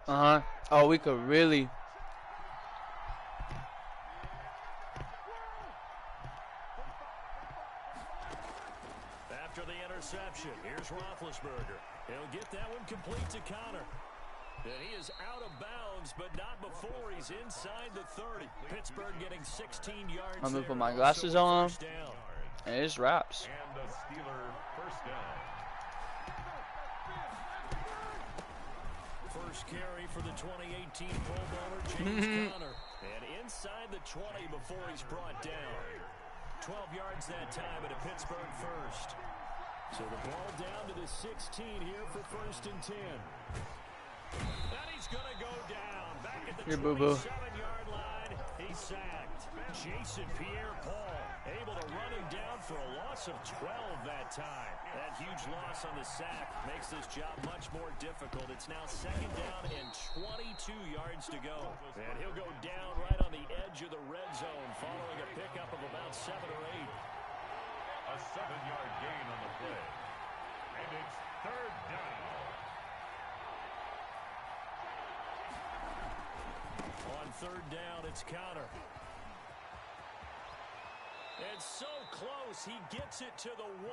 Oh, we could really. After the interception, here's Roethlisberger. He'll get that one complete to Connor. And he is out of bounds, but not before he's inside the 30. Pittsburgh getting 16 yards. I'm gonna put my glasses on. And it's wraps. And the Steeler first down. First carry for the 2018 Pro Bowler, James Conner. And inside the 20 before he's brought down. 12 yards that time at a Pittsburgh first. So the ball down to the 16 here for first and 10. And he's going to go down. Back at the 27-yard line. He's sacked. Jason Pierre-Paul able to run him down for a loss of 12 that time. That huge loss on the sack makes this job much more difficult. It's now second down and 22 yards to go. And he'll go down right on the edge of the red zone following a pickup of about 7 or 8. A 7-yard gain on the play. And it's third down. On third down, it's Conner. It's so close, he gets it to the 1.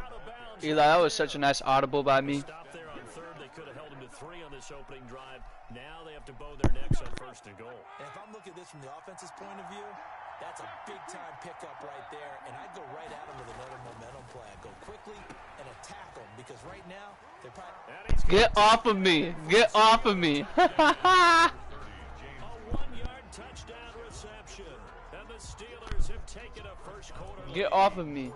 Out of bounds. Eli, that was such a nice audible by me. Stop there on third. They could have held him to 3 on this opening drive. Now they have to bow their necks on first and goal. And if I'm looking at this from the offense's point of view, that's a big-time pickup right there. And I'd go right at him with another momentum play. I'd go quickly and attack them because right now, they're probably... Get off of me. Get off of me. A 1-yard touchdown reception. And the Steelers have taken a first quarter lead. Get off of me.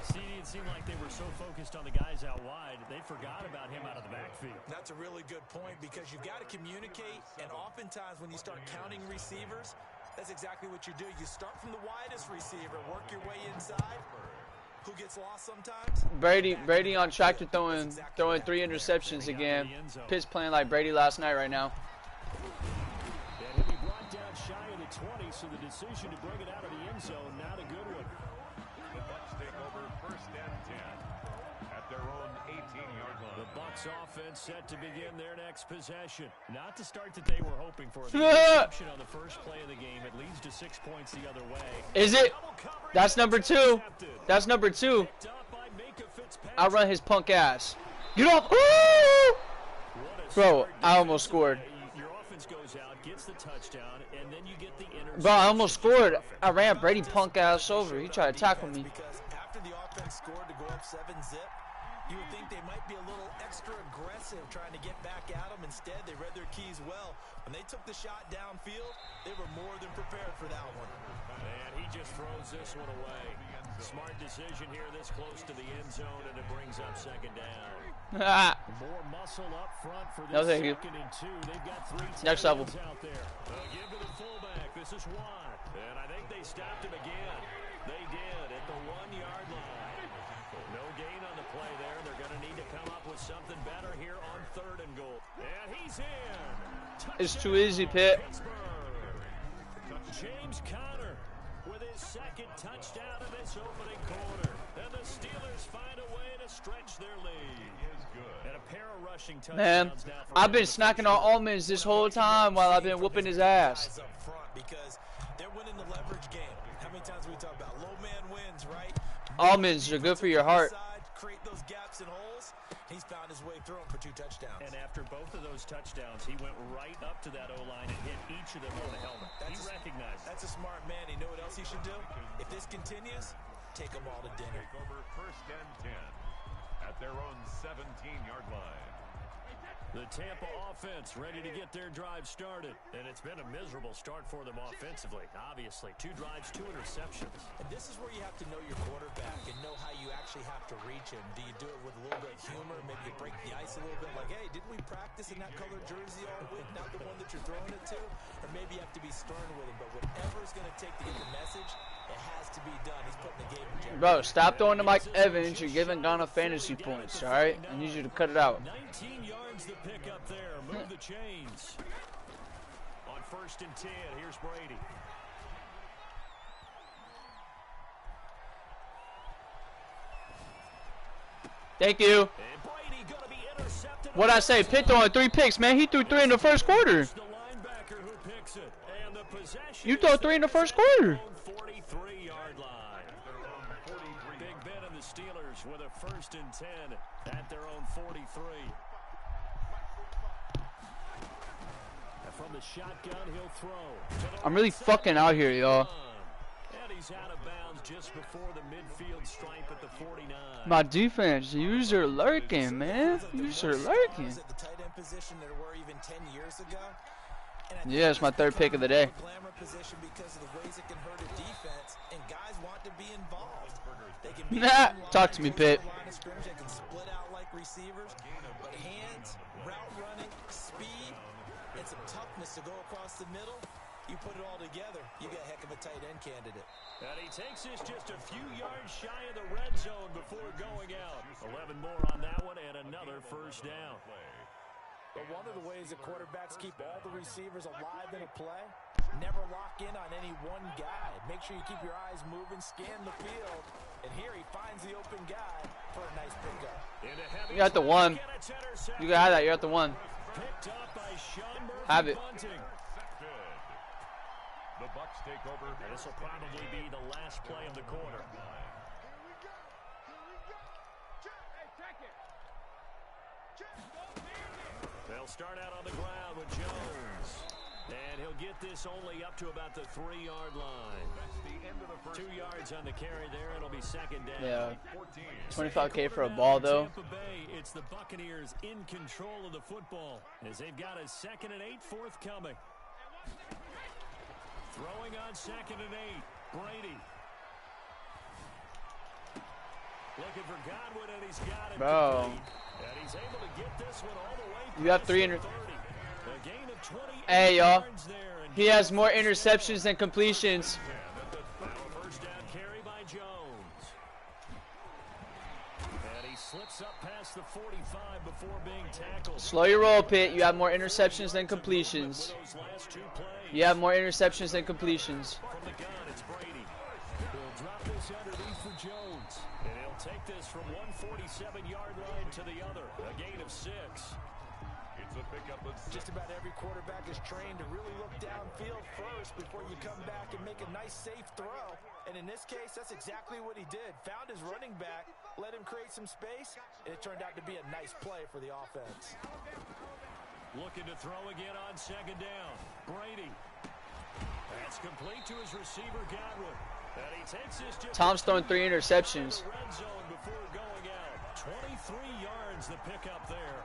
See, it seemed like they were so focused on the guys out wide, they forgot about him out of the backfield. That's a really good point because you've got to communicate, and oftentimes when you start counting receivers, that's exactly what you do. You start from the widest receiver, work your way inside. Who gets lost sometimes? Brady on track to throwing 3 interceptions again. Pitt's playing like Brady last night right now. And he'll be brought down shy of the 20, so the decision to bring it out of the end zone, not a good one. The Bucs take over first and 10 at their own 18-yard line. The Bucs offense set to begin their next possession. Not the start that they were hoping for. The interception on the first play of the game. It leads to 6 points the other way. Is it? That's number 2. That's number 2. I'll run his punk ass. Get off. Bro, I almost scored. Your offense goes out, gets the touchdown, and then you get the interception. Bro, I almost scored. I ran Brady punk ass over. He tried to tackle me. Because after the offense scored to go up 7-zip, you would think they might be a little extra aggressive trying to get back at them. Instead, they read their keys well. When they took the shot downfield, they were more than prepared for that one. And he just throws this one away. Smart decision here this close to the end zone, and it brings up second down. More muscle up front for this second and 2. They've got 3 next level out there. Give to the fullback. This is Watt. And I think they stopped him again. They did at the 1-yard line. No gain on the play there. They're going to need to come up with something better here on third and goal. And he's in. Touchdown, it's too easy, Pitt. James Conner with his second touchdown in this opening quarter. And the Steelers find a way to stretch their lead. And a pair of rushing touchdowns. Man, I've been snacking on almonds this whole time while I've been whooping his ass. Up front because they're winning the leverage game. How many times we talk about low man wins, right? Almonds are good for your heart. Create those gaps and holes. He's found his way through them for 2 touchdowns. And after both of those touchdowns, he went right up to that O-line and hit each of them with a helmet. He recognized it. That's a smart man. You know what else he should do? If this continues, take them all to dinner. Take over first and 10 at their own 17-yard line. The Tampa offense ready to get their drive started. And it's been a miserable start for them offensively, obviously. 2 drives, 2 interceptions. And this is where you have to know your quarterback and know how you actually have to reach him. Do you do it with a little bit of humor? Maybe you break the ice a little bit like, hey, didn't we practice in that colored jersey all week? Not the one that you're throwing it to? Or maybe you have to be stern with him. But whatever it's going to take to get the message, it has to be done. He's putting the game in jeopardy. Bro, stop throwing to Mike Evans. You're giving Ghana fantasy points, all right? I need you to cut it out. 19 yards the pick up there. Move the chains. On first and 10, here's Brady. Thank you. And Brady going to be intercepted What'd I say? Pitt throwing 3 picks, man. He threw 3 in the first quarter. The linebacker who picks it. And the possession You throw 3 in the first quarter. 43-yard line. Big Ben and the Steelers with a 1st and 10 at their own 43. And from the shotgun, he'll throw. I'm really fucking out here, y'all. And he's out of bounds just before the midfield stripe at the 49. My defense, you're lurking, man. You're lurking. At the tight end position there were even 10 years ago. Yeah, it's my 3rd pick of the day. Glamour position because of the ways it can hurt a defense, and guys want to be involved. They can be Nah, talk to me, Pitt. They can split out like receivers, but hands, route running, speed, and some toughness to go across the middle. You put it all together, you got a heck of a tight end candidate. And he takes this just a few yards shy of the red zone before going out. 11 more on that one and another 1st down. But one of the ways that quarterbacks keep all the receivers alive in a play, never lock in on any one guy. Make sure you keep your eyes moving, scan the field, and here he finds the open guy for a nice pickup. You got the 1. You got that. You're at the 1. Picked up by Sean Murphy. Have it. Bunting. The Bucs take over. This will probably be the last play of the quarter. They'll start out on the ground with Jones. And he'll get this only up to about the 3-yard line. 2 yards on the carry there. It'll be 2nd down. Yeah. 25K for a ball, though. Tampa Bay, it's the Buccaneers in control of the football as they've got a 2nd and 8 forthcoming. Throwing on 2nd and 8. Brady. Looking for Godwin, and he's got it. Bro. And he's able to get this one all the way. You have 300. A gain of 28 Hey, y'all. yards there, and He has more interceptions than completions. first down carry by Jones. And he slips up past the 45 before being tackled. Slow your roll, Pitt. You have more interceptions than completions. With those last 2 plays. You have more interceptions than completions. From the gun, it's Brady. He'll drop this underneath for Jones. And he'll take this from 147-yard line to the other. A gain of 6. It's a pickup of 6. Just about every quarterback is trained to really look downfield first before you come back and make a nice, safe throw. And in this case, that's exactly what he did. Found his running back, let him create some space, and it turned out to be a nice play for the offense. Looking to throw again on 2nd down. Brady. That's complete to his receiver, Godwin. And he takes this just Tom's throwing 3 interceptions. red zone before going out. 23 yards the pickup there.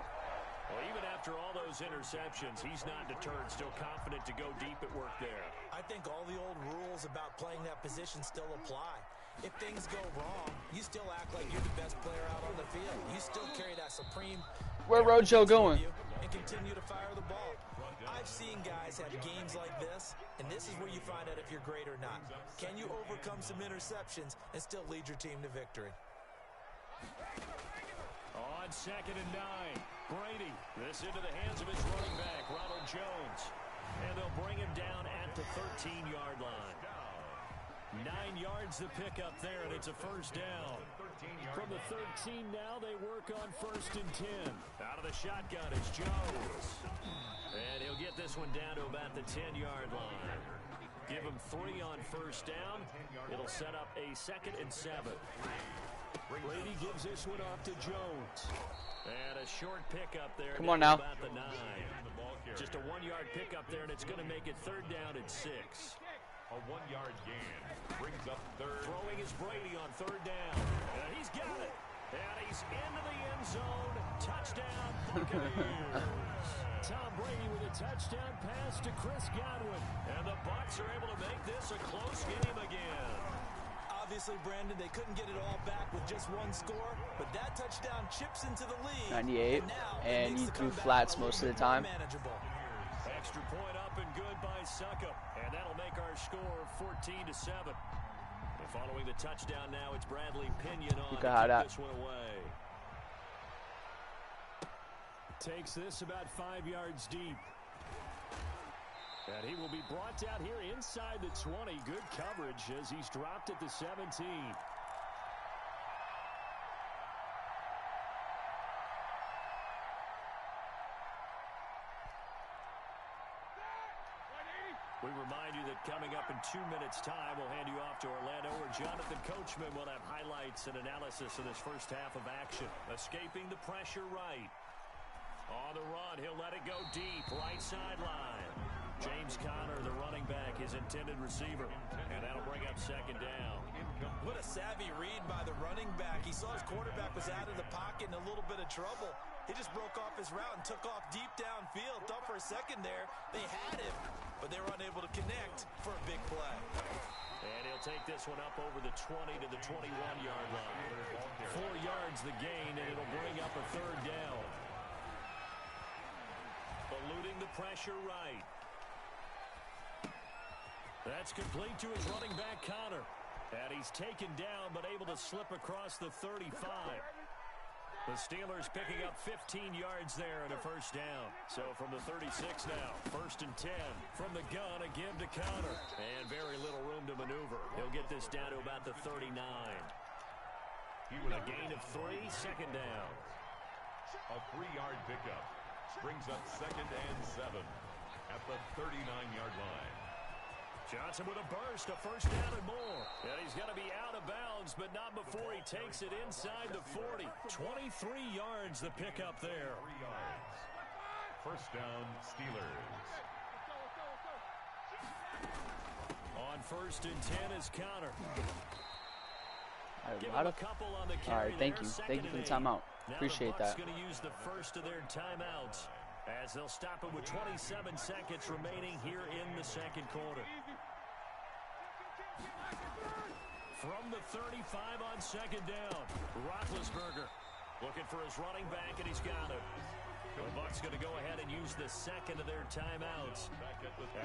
Well, even after all those interceptions, he's not deterred, still confident to go deep at work there. I think all the old rules about playing that position still apply. If things go wrong, you still act like you're the best player out on the field. You still carry that supreme... Where Rojo going? And continue to fire the ball. I've seen guys have games like this, and this is where you find out if you're great or not. Can you overcome some interceptions and still lead your team to victory? On 2nd and 9, Brady. This into the hands of his running back, Ronald Jones. And they'll bring him down at the 13-yard line. 9 yards the pickup there, and it's a 1st down. From the 13 now, they work on 1st and 10. Out of the shotgun is Jones. And he'll get this one down to about the 10-yard line. Give him 3 on 1st down. It'll set up a 2nd and 7. Brady gives this one off to Jones. And a short pickup there. Come on now. About the 9. Just a 1-yard pickup there, and it's going to make it 3rd down and 6. A 1-yard gain brings up 3rd. Throwing is Brady on 3rd down. And he's got it. And he's into the end zone. Touchdown, Buccaneers. Tom Brady with a touchdown pass to Chris Godwin. And the Bucs are able to make this a close game again. Obviously, Brandon, they couldn't get it all back with just 1 score, but that touchdown chips into the lead. 98, now and you threw flats most of the time. Manageable. Extra point up and good by Suckup. And that'll make our score 14-7. And following the touchdown now, it's Bradley Pinion on to kick this one away. Takes this about 5 yards deep. And he will be brought down here inside the 20. Good coverage as he's dropped at the 17. We remind you that coming up in 2 minutes' time, we'll hand you off to Orlando, where Jonathan Coachman will have highlights and analysis of this first half of action. Escaping the pressure right. On the run, he'll let it go deep, right sideline. James Conner, the running back, his intended receiver. And that'll bring up second down. What a savvy read by the running back. He saw his quarterback was out of the pocket in a little bit of trouble. He just broke off his route and took off deep downfield. Thought for a second there they had him, but they were unable to connect for a big play. And he'll take this one up over the 20 to the 21-yard line. 4 yards the gain, and it'll bring up a third down. Eluding the pressure right. That's complete to his running back, Conner. And he's taken down, but able to slip across the 35. The Steelers picking up 15 yards there and a first down. So from the 36 now, 1st and 10. From the gun, a give to Conner. And very little room to maneuver. He'll get this down to about the 39. A gain of 3, second down. A 3-yard pickup brings up 2nd and 7 at the 39-yard line. Johnson with a burst, a first down and more. And he's going to be out of bounds, but not before he takes it inside the 40. 23 yards the pickup there. 3 yards. First down, Steelers. On 1st and 10 is Conner. Give him a couple on the carry. All right, thank you. Thank you for the timeout. Appreciate that. Going to use the first of their timeouts as they'll stop it with 27 seconds remaining here in the second quarter. From the 35 on second down, Roethlisberger looking for his running back, and he's got it. The Bucs going to go ahead and use the second of their timeouts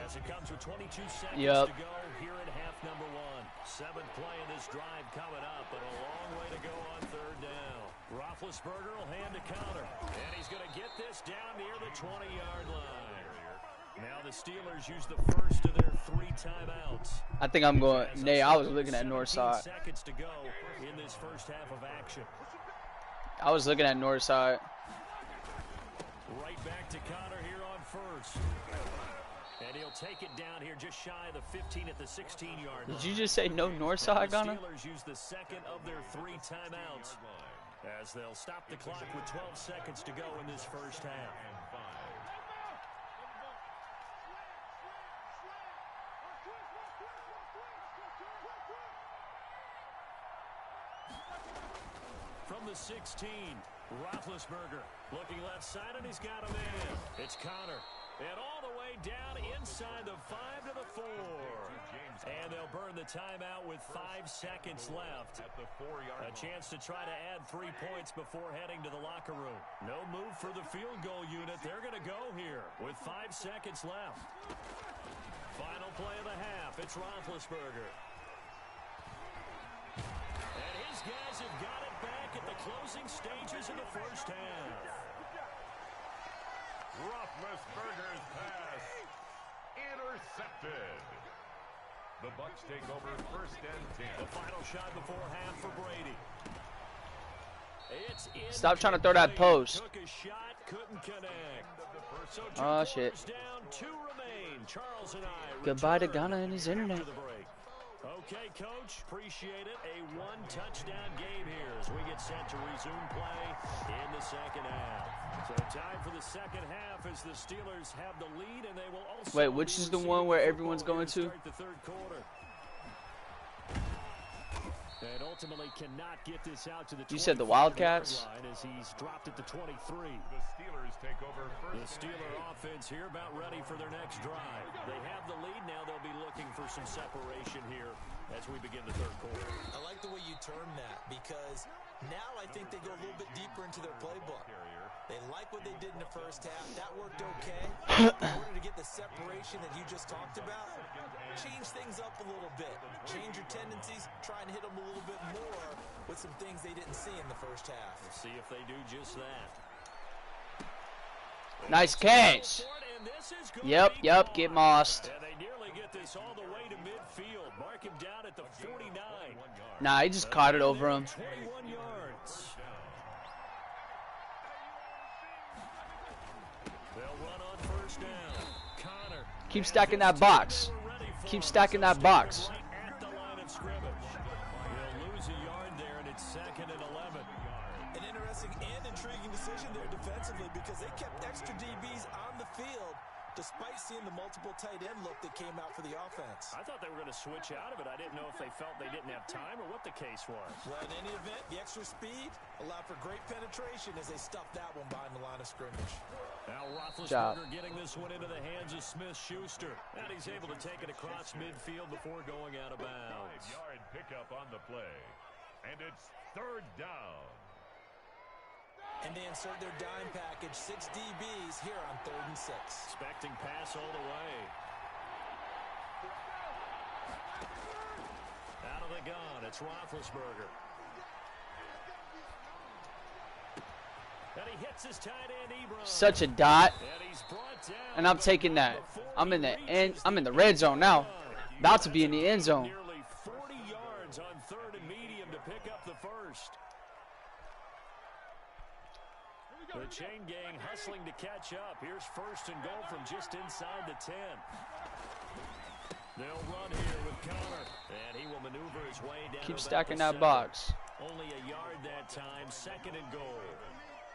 as it comes with 22 seconds to go here in half number 1. 7th play in this drive coming up, but a long way to go on third down. Roethlisberger will hand to Conner, and he's going to get this down near the 20-yard line. Now the Steelers use the first of their 3 timeouts. I think I'm going. Nay, I was looking at north side. Seconds to go in this first half of action. I was looking at north side. Right back to Conner here on 1st. And he'll take it down here just shy of the 15 at the 16-yard line. Did you just say no north side, Gunner? The Steelers use the second of their 3 timeouts as they'll stop the clock with 12 seconds to go in this first half. From the 16, Roethlisberger looking left side, and he's got a man. It's Conner. And all the way down inside the 5 to the 4. And they'll burn the timeout with 5 seconds left. A chance to try to add 3 points before heading to the locker room. No move for the field goal unit. They're going to go here with 5 seconds left. Final play of the half. It's Roethlisberger. And his guys have got it back at the closing stages of the first half. Roethlisberger's pass intercepted. The Bucs take over 1st and 10. The final shot before half for Brady. Stop trying to throw that post. Took a shot, couldn't connect. So oh shit. Down, 2 remain. Charles and I. Goodbye to Ghana and his internet. Okay, Coach, appreciate it. A 1-touchdown game here as we get set to resume play in the second half. So time for the second half as the Steelers have the lead, and they will also. Wait, which is the one where everyone's going to? The third quarter. And ultimately cannot get this out to the. You said the Wildcats? As he's dropped it to 23. The Steelers take over first. The Steeler offense here about ready for their next drive. They have the lead now. They'll be looking for some separation here as we begin the third quarter. I like the way you term that because now I think they go a little bit deeper into their playbook. They like what they did in the first half. That worked okay. In order to get the separation that you just talked about, change things up a little bit. Change your tendencies. Try and hit them a little bit more with some things they didn't see in the first half. Let's see if they do just that. Nice catch. Yep, get mossed. And they nearly get this all the way to midfield. Mark him down at the 49. Nah, he just caught it over him. 21 yards. They'll run on first down. Connor. Keep stacking that box. Keep stacking that box. Right at the line of scrimmage. He'll lose a yard there, and it's 2nd and 11. An interesting and intriguing decision there defensively because they kept extra DBs on the field despite seeing the multiple tight end look that came out for the offense. I thought they were going to switch out of it. I didn't know if they felt they didn't have time or what the case was. Well, in any event, the extra speed allowed for great penetration as they stuffed that one behind the line of scrimmage. Now Roethlisberger getting this one into the hands of Smith-Schuster. And he's able to take it across midfield before going out of bounds. 5-yard pickup on the play. And it's 3rd down. And they insert their dime package, 6 DBs here on 3rd and 6. Expecting pass all the way. Out of the gun, it's Roethlisberger. And he hits his tight end, Ebron. Such a dot. And he's brought down. And I'm taking that. I'm in the red zone now. About to be in the end zone. Nearly 40 yards on 3rd and medium to pick up the first. The chain gang hustling to catch up. Here's 1st and goal from just inside the 10. They'll run here with Connor, and he will maneuver his way down. Keep stacking that box. Only a yard that time, 2nd and goal.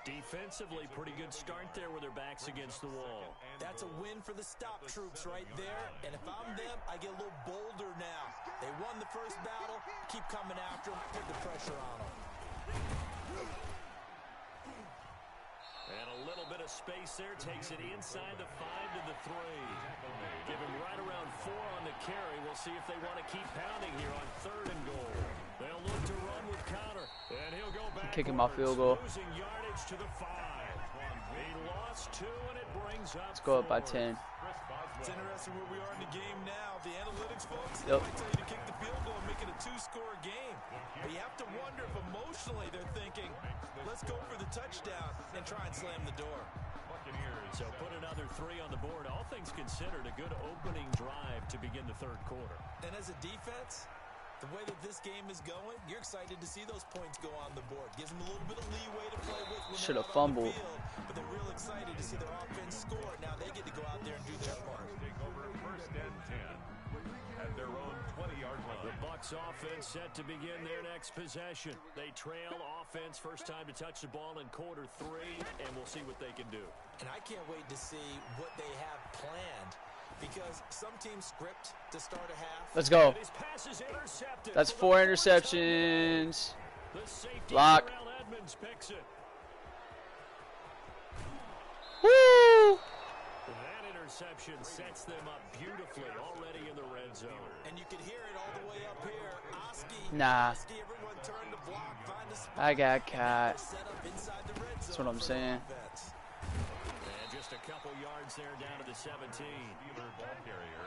Defensively, pretty good start there with their backs against the wall. That's a win for the stop troops right there. And if I'm them, I get a little bolder now. They won the first battle. Keep coming after them. Put the pressure on them. And a little bit of space there. Takes it inside the 5 to the 3. Give him right around 4 on the carry. We'll see if they want to keep pounding here on 3rd and goal. They'll look to run with Connor. And he'll go back. Kicking my field goal. Losing yardage to the 5. He lost 2, and it brings up. Let's go up by 10. It's interesting where we are in the game now. The analytics folks, Yep. they might tell you to kick the field goal and make it a 2-score game. But you have to wonder if emotionally they're thinking, let's go for the touchdown and try and slam the door. So put another 3 on the board. All things considered, a good opening drive to begin the 3rd quarter. And as a defense, the way that this game is going, you're excited to see those points go on the board. Gives them a little bit of leeway to play with when Should they're have out on the fumbled. field, but they're real excited to see their offense score. Now they get to go out there and do their part. Take over 1st and 10 at their own 20-yard line. The Bucs offense set to begin their next possession. They trail offense, first time to touch the ball in quarter 3, and we'll see what they can do. And I can't wait to see what they have planned because some teams script to start a half. Let's go. And his pass is intercepted. That's 4 interceptions. The safety Block. Terrell Edmonds picks it. Woo! That interception sets them up beautifully already in the red zone. And you can hear it all the way up here. Oski, Nah. everyone turn to block, find a spot. I got cat. Set up inside the red zone. That's what I'm saying. And just a couple yards there down to the 17. Steeler ball carrier.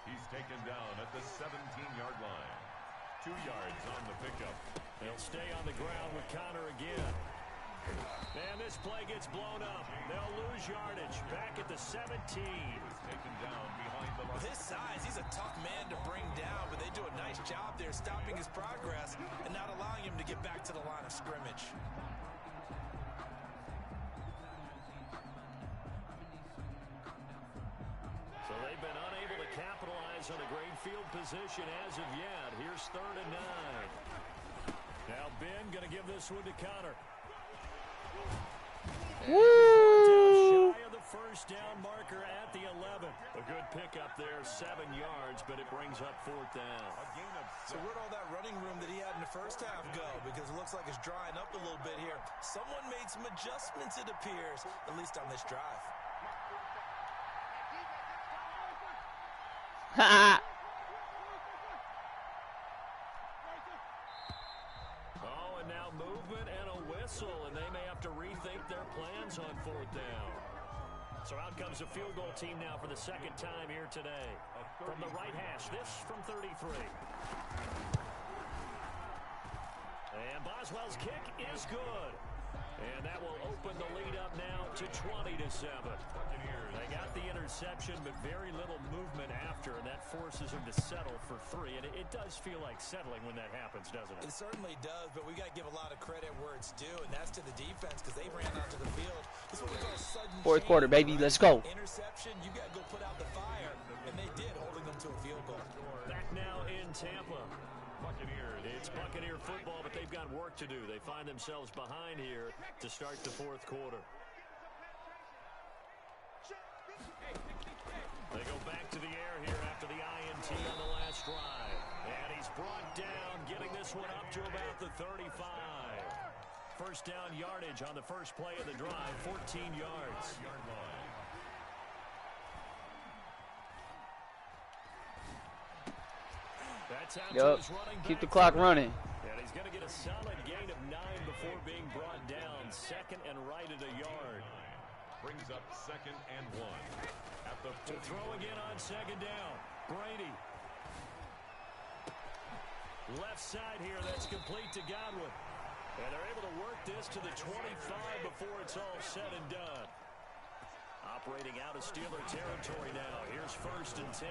He's taken down at the 17-yard line. 2 yards on the pickup. They'll stay on the ground with Connor again. And this play gets blown up. They'll lose yardage. Back at the 17. He's taken down behind the line. With his size, he's a tough man to bring down, but they do a nice job there stopping his progress and not allowing him to get back to the line of scrimmage. So they've been unable to capitalize on a great field position as of yet. Here's 3rd and 9. Now Ben going to give this one to Connor. Woo! Shy of the first down marker at the 11. A good pickup there, 7 yards, but it brings up 4th down. So where'd all that running room that he had in the first half go? Because it looks like it's drying up a little bit here. Someone made some adjustments, it appears, at least on this drive. Oh, and now movement and a whistle, and they may have to rethink their plans on 4th down. So out comes the field goal team now for the 2nd time here today. From the right hash, this from 33. And Boswell's kick is good. And that will open the lead up now to 20-7. They got the interception, but very little movement after, and that forces them to settle for 3. And it does feel like settling when that happens, doesn't it? It certainly does, but we got to give a lot of credit where it's due, and that's to the defense because they ran onto the field. This is what we call a sudden 4th quarter, baby. Let's go. Interception, you got to go put out to do. They find themselves behind here to start the fourth quarter. They go back to the air here after the INT on the last drive. And he's brought down, getting this one up to about the 35. First down yardage on the first play of the drive, 14 yards. That's out to his running back. Keep the clock running. And he's going to get a solid gain of 9 before being brought down. Second and right at a yard. Brings up second and 1. To throw again on second down. Brady. Left side here, that's complete to Godwin. And they're able to work this to the 25 before it's all said and done. Operating out of Steeler territory now. Here's first and 10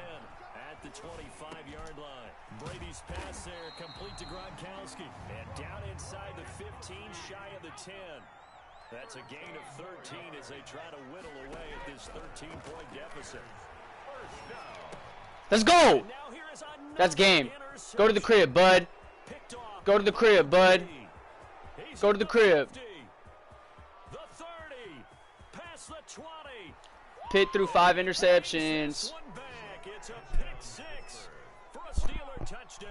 at the 25-yard line. Brady's pass there, complete to Gronkowski. And down inside the 15, shy of the 10. That's a gain of 13 as they try to whittle away at this 13-point deficit. Let's go! That's game. Go to the crib, bud. Go to the crib, bud. Go to the crib. The 30, past the 20. Pitt threw 5 interceptions. One back. It's a pick 6 for a Steeler touchdown.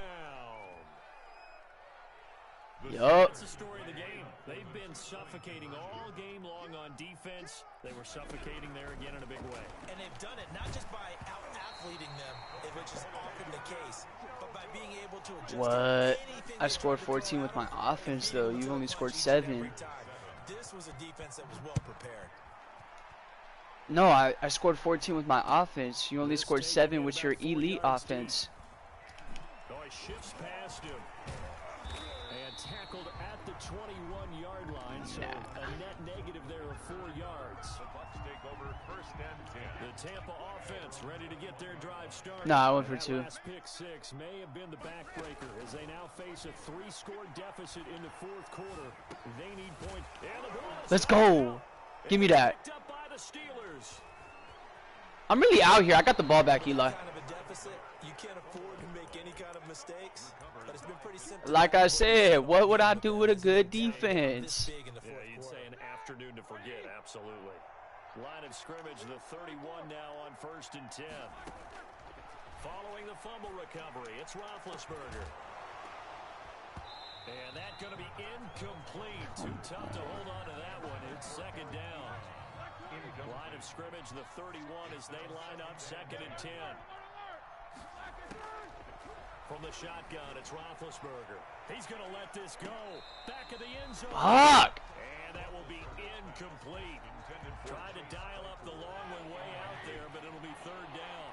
Yup. That's the story of the game. They've been suffocating all game long on defense. They were suffocating there again in a big way. And they've done it not just by out-athleting them, which is often the case, but by being able to adjust. What? I scored 14 with my offense, though. You only scored 7. This was a defense that was well prepared. No, I scored 14 with my offense. You only scored 7 with your elite offense. Oh, he shifts past him. And tackled at the 21-yard line, so a net negative there of 4 yards. The Bucs take over first and 10. The Tampa offense ready to get their drive started. Nah, I went for That 2. last pick 6 may have been the backbreaker as they now face a 3-score deficit in the fourth quarter. They need points. Let's go. Give me that. Picked up by the Steelers. I'm really out here. I got the ball back, Eli. Kind of a deficit. You can't afford to make any kind of mistakes, but it's been pretty simple. Like I said, what would I do with a good defense? Yeah, you'd say an afternoon to forget, absolutely. Line of scrimmage, the 31 now on first and 10. Following the fumble recovery, it's Roethlisberger. And that's going to be incomplete. Too tough to hold on to that one. It's second down. Line of scrimmage, the 31 as they line up second and 10. From the shotgun, it's Roethlisberger. He's going to let this go. Back of the end zone. Fuck! And that will be incomplete. Tried to dial up the long one way out there, but it'll be third down.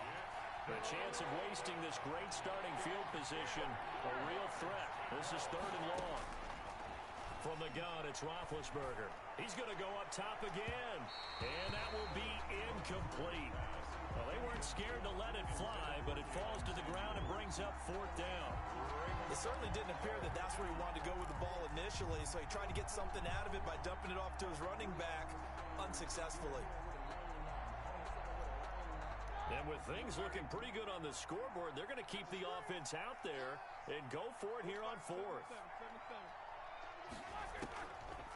The chance of wasting this great starting field position, a real threat. This is third and long. From the gun, it's Roethlisberger. He's going to go up top again. And that will be incomplete. Well, they weren't scared to let it fly, but it falls to the ground and brings up fourth down. It certainly didn't appear that that's where he wanted to go with the ball initially, so he tried to get something out of it by dumping it off to his running back unsuccessfully. And with things looking pretty good on the scoreboard, they're going to keep the offense out there and go for it here on fourth.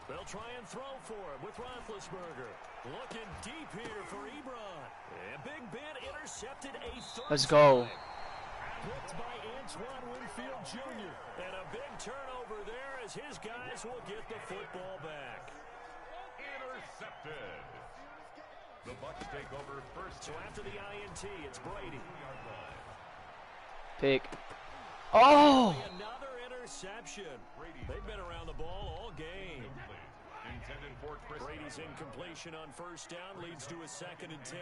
They'll try and throw for him with Roethlisberger. Looking deep here for Ebron. And Big Ben intercepted a third. Let's go. Blitzed by Antoine Winfield Jr. And a big turnover there as his guys will get the football back. Intercepted. The Bucs take over first. So after the INT, it's Brady. Pick. Oh! Another interception. They've been around the ball all game. Intended for Chris. Brady's incompletion on first down leads to a second and 10.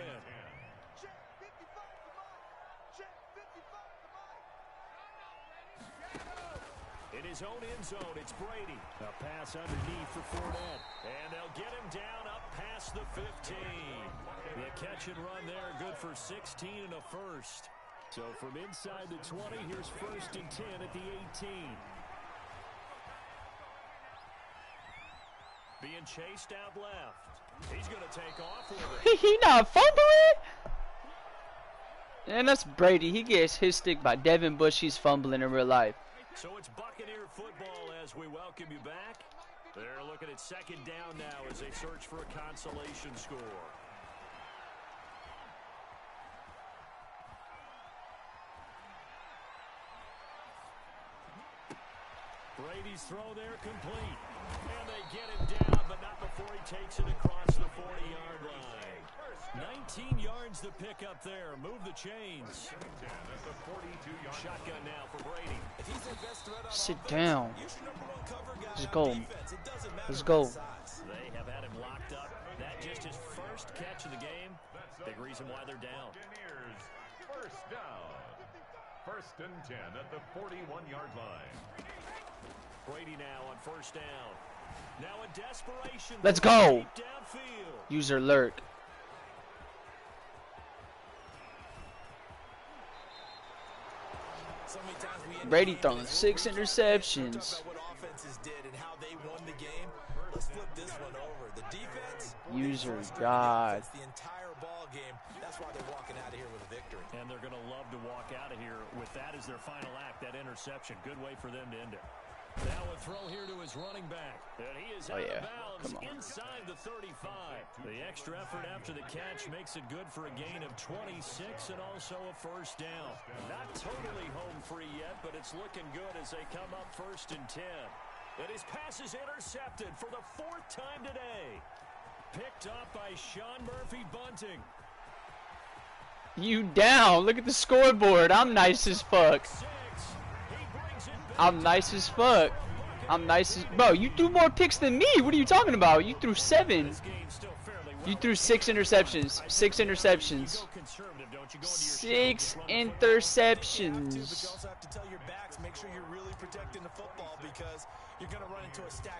In his own end zone, it's Brady. A pass underneath for Fournette. And they'll get him down up past the 15. The catch and run there, good for 16 and a first. So from inside the 20, here's first and 10 at the 18. Being chased out left. He's going to take off with it. He not fumbling? And that's Brady. He gets his stick by Devin Bush. He's fumbling in real life. So it's Buccaneer football as we welcome you back. They're looking at second down now as they search for a consolation score. Brady's throw there complete. And they get him down, but not before he takes it across the 40-yard line. 19 yards to pick up there. Move the chains. Shotgun now for Brady. Sit down. Let's go. Let's go. They have had him locked up. That just his first catch of the game. Big reason why they're down. First down. First and 10 at the 41-yard line. Brady now on first down. Now a desperation. Let's go. Downfield. User lurk. Brady throwing 6 interceptions. User God. The entire ball game. That's why they're walking out of here with a victory. And they're going to love to walk out of here with that as their final act, that interception. Good way for them to end it. Now a throw here to his running back. And he is out of bounds inside the 35. The extra effort after the catch makes it good for a gain of 26 and also a first down. Not totally home free yet, but it's looking good as they come up first and 10. And his pass is intercepted for the 4th time today. Picked up by Sean Murphy Bunting. You down. Look at the scoreboard. I'm nice as fuck. I'm nice as fuck. I'm nice as... Bro, you threw more picks than me. What are you talking about? You threw 7. You threw 6 interceptions. 6 interceptions. 6 interceptions.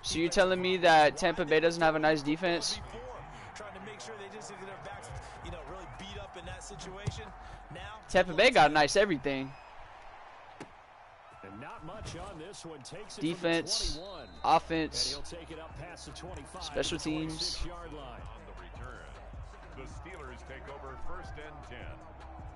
So you're telling me that Tampa Bay doesn't have a nice defense? Tampa Bay got nice everything. Not much on this one. Takes it defense, offense, special teams. On the return, the Steelers take over first and 10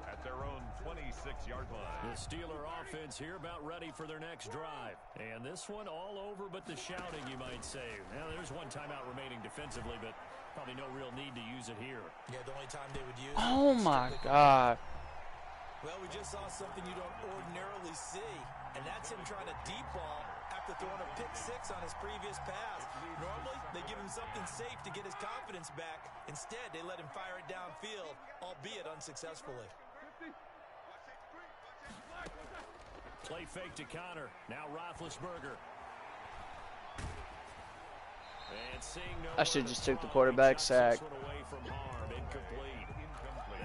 at their own 26-yard line. The Steeler offense here about ready for their next drive. And this one all over but the shouting, you might say. Now, there's one timeout remaining defensively, but probably no real need to use it here. Yeah, the only time they would use Oh, my God. Well, we just saw something you don't ordinarily see, and that's him trying to deep ball after throwing a pick 6 on his previous pass. Normally, they give him something safe to get his confidence back. Instead, they let him fire it downfield, albeit unsuccessfully. Play fake to Connor. Now Roethlisberger. And seeing no I should just took the quarterback sack. Away from harm. Incomplete.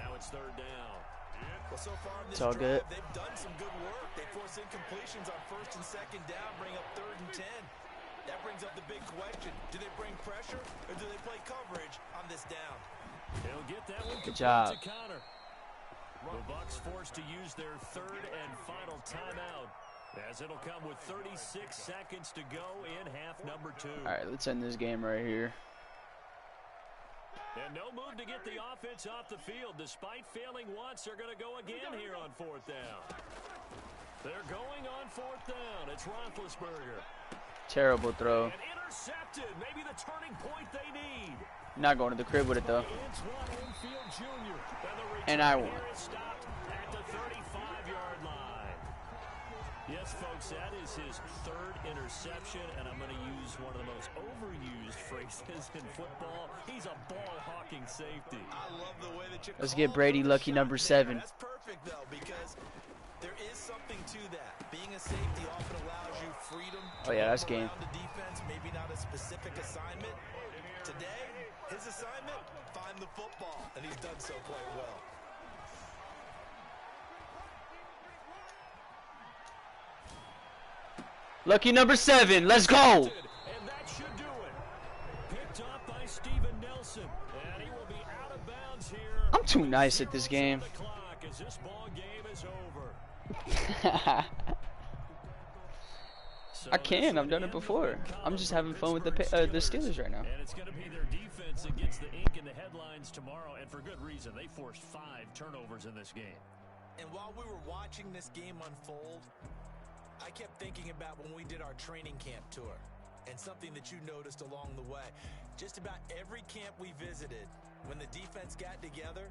Now it's third down. Well, so far in this It's all good. drive, they've done some good work. They force incompletions on first and second down, bring up third and 10. That brings up the big question. Do they bring pressure or do they play coverage on this down? They'll get that one. Good job. To Connor. The Bucs forced to use their third and final timeout as it'll come with 36 seconds to go in half number 2. All right, let's end this game right here. And no move to get the offense off the field. Despite failing once, they're going to go again here on 4th down. They're going on 4th down. It's Roethlisberger. Terrible throw. And intercepted. Maybe the turning point they need. Not going to the crib with it, though. And I won. Stopped at the 35-yard line. Yes, folks, that is his 3rd interception, and I'm going to use one of the most overused phrases in football. He's a ball-hawking safety. I love the way that you Let's get Brady lucky number 7. That's perfect, though, because there is something to that. Being a safety often allows you freedom. Oh, yeah, that's game. The defense, maybe not a specific assignment. Today, his assignment, find the football, and he's done so quite well. Lucky number 7. Let's go. And that should do it. Picked up by Steven Nelson, and he will be out of bounds here. I'm too nice at this game. The clock as this ball game is over. I can. I've done it before. I'm just having fun with the Steelers right now. And it's going to be their defense that gets the ink in the headlines tomorrow, and for good reason. They forced 5 turnovers in this game. And while we were watching this game unfold, I kept thinking about when we did our training camp tour and something that you noticed along the way. Just about every camp we visited, when the defense got together,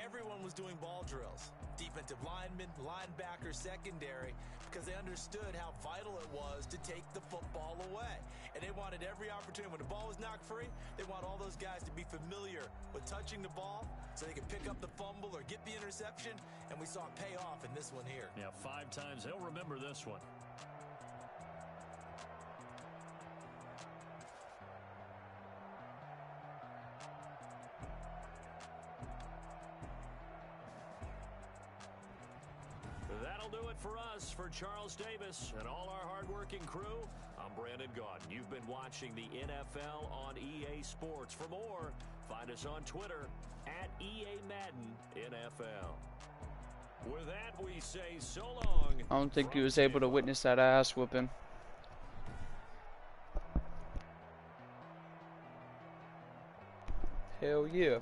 everyone was doing ball drills. Defensive linemen, linebackers, secondary, because they understood how vital it was to take the football away. And they wanted every opportunity. When the ball was knocked free, they want all those guys to be familiar with touching the ball so they could pick up the fumble or get the interception. And we saw it pay off in this one here. Yeah, 5 times. He'll remember this one. That'll do it for us. For Charles Davis and all our hardworking crew, I'm Brandon Gaudin. You've been watching the NFL on EA Sports. For more, find us on Twitter at EA Madden NFL. With that, we say so long. I don't think he was able to witness that ass whooping. Hell yeah.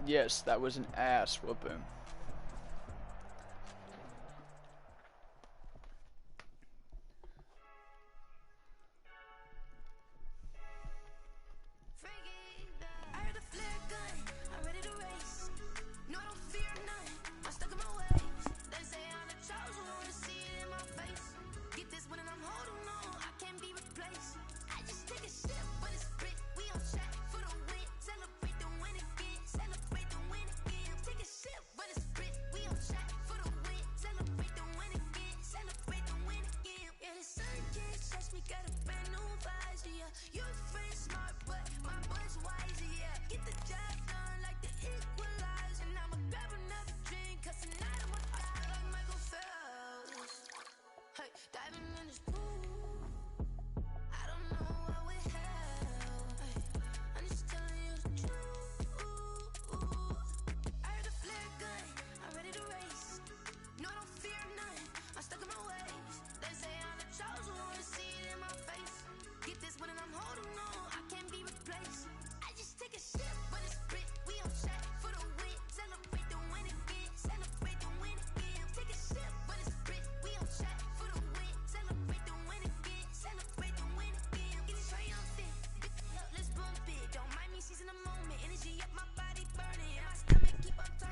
Yes, that was an ass whooping.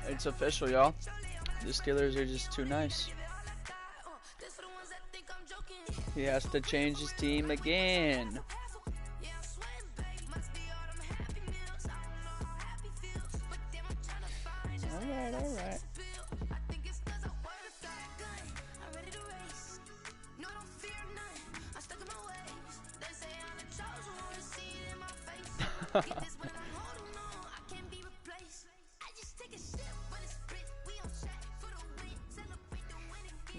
It's official, y'all. The Steelers are just too nice. He has to change his team again. Alright, alright.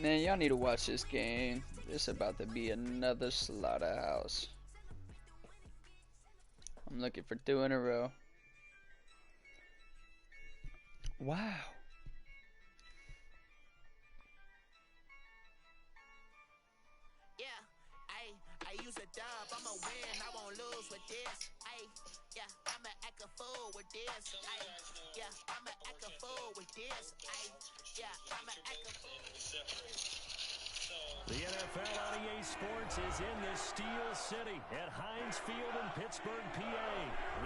Man, y'all need to watch this game. This about to be another slaughterhouse. I'm looking for 2 in a row. Wow. I use a dub, I'ma win, I won't lose with this. Yeah, I'ma act a fool with this. Yeah, I'ma act a fool with this. Yeah, I'ma act a fool. The NFL on EA Sports is in the Steel City at Heinz Field in Pittsburgh, PA.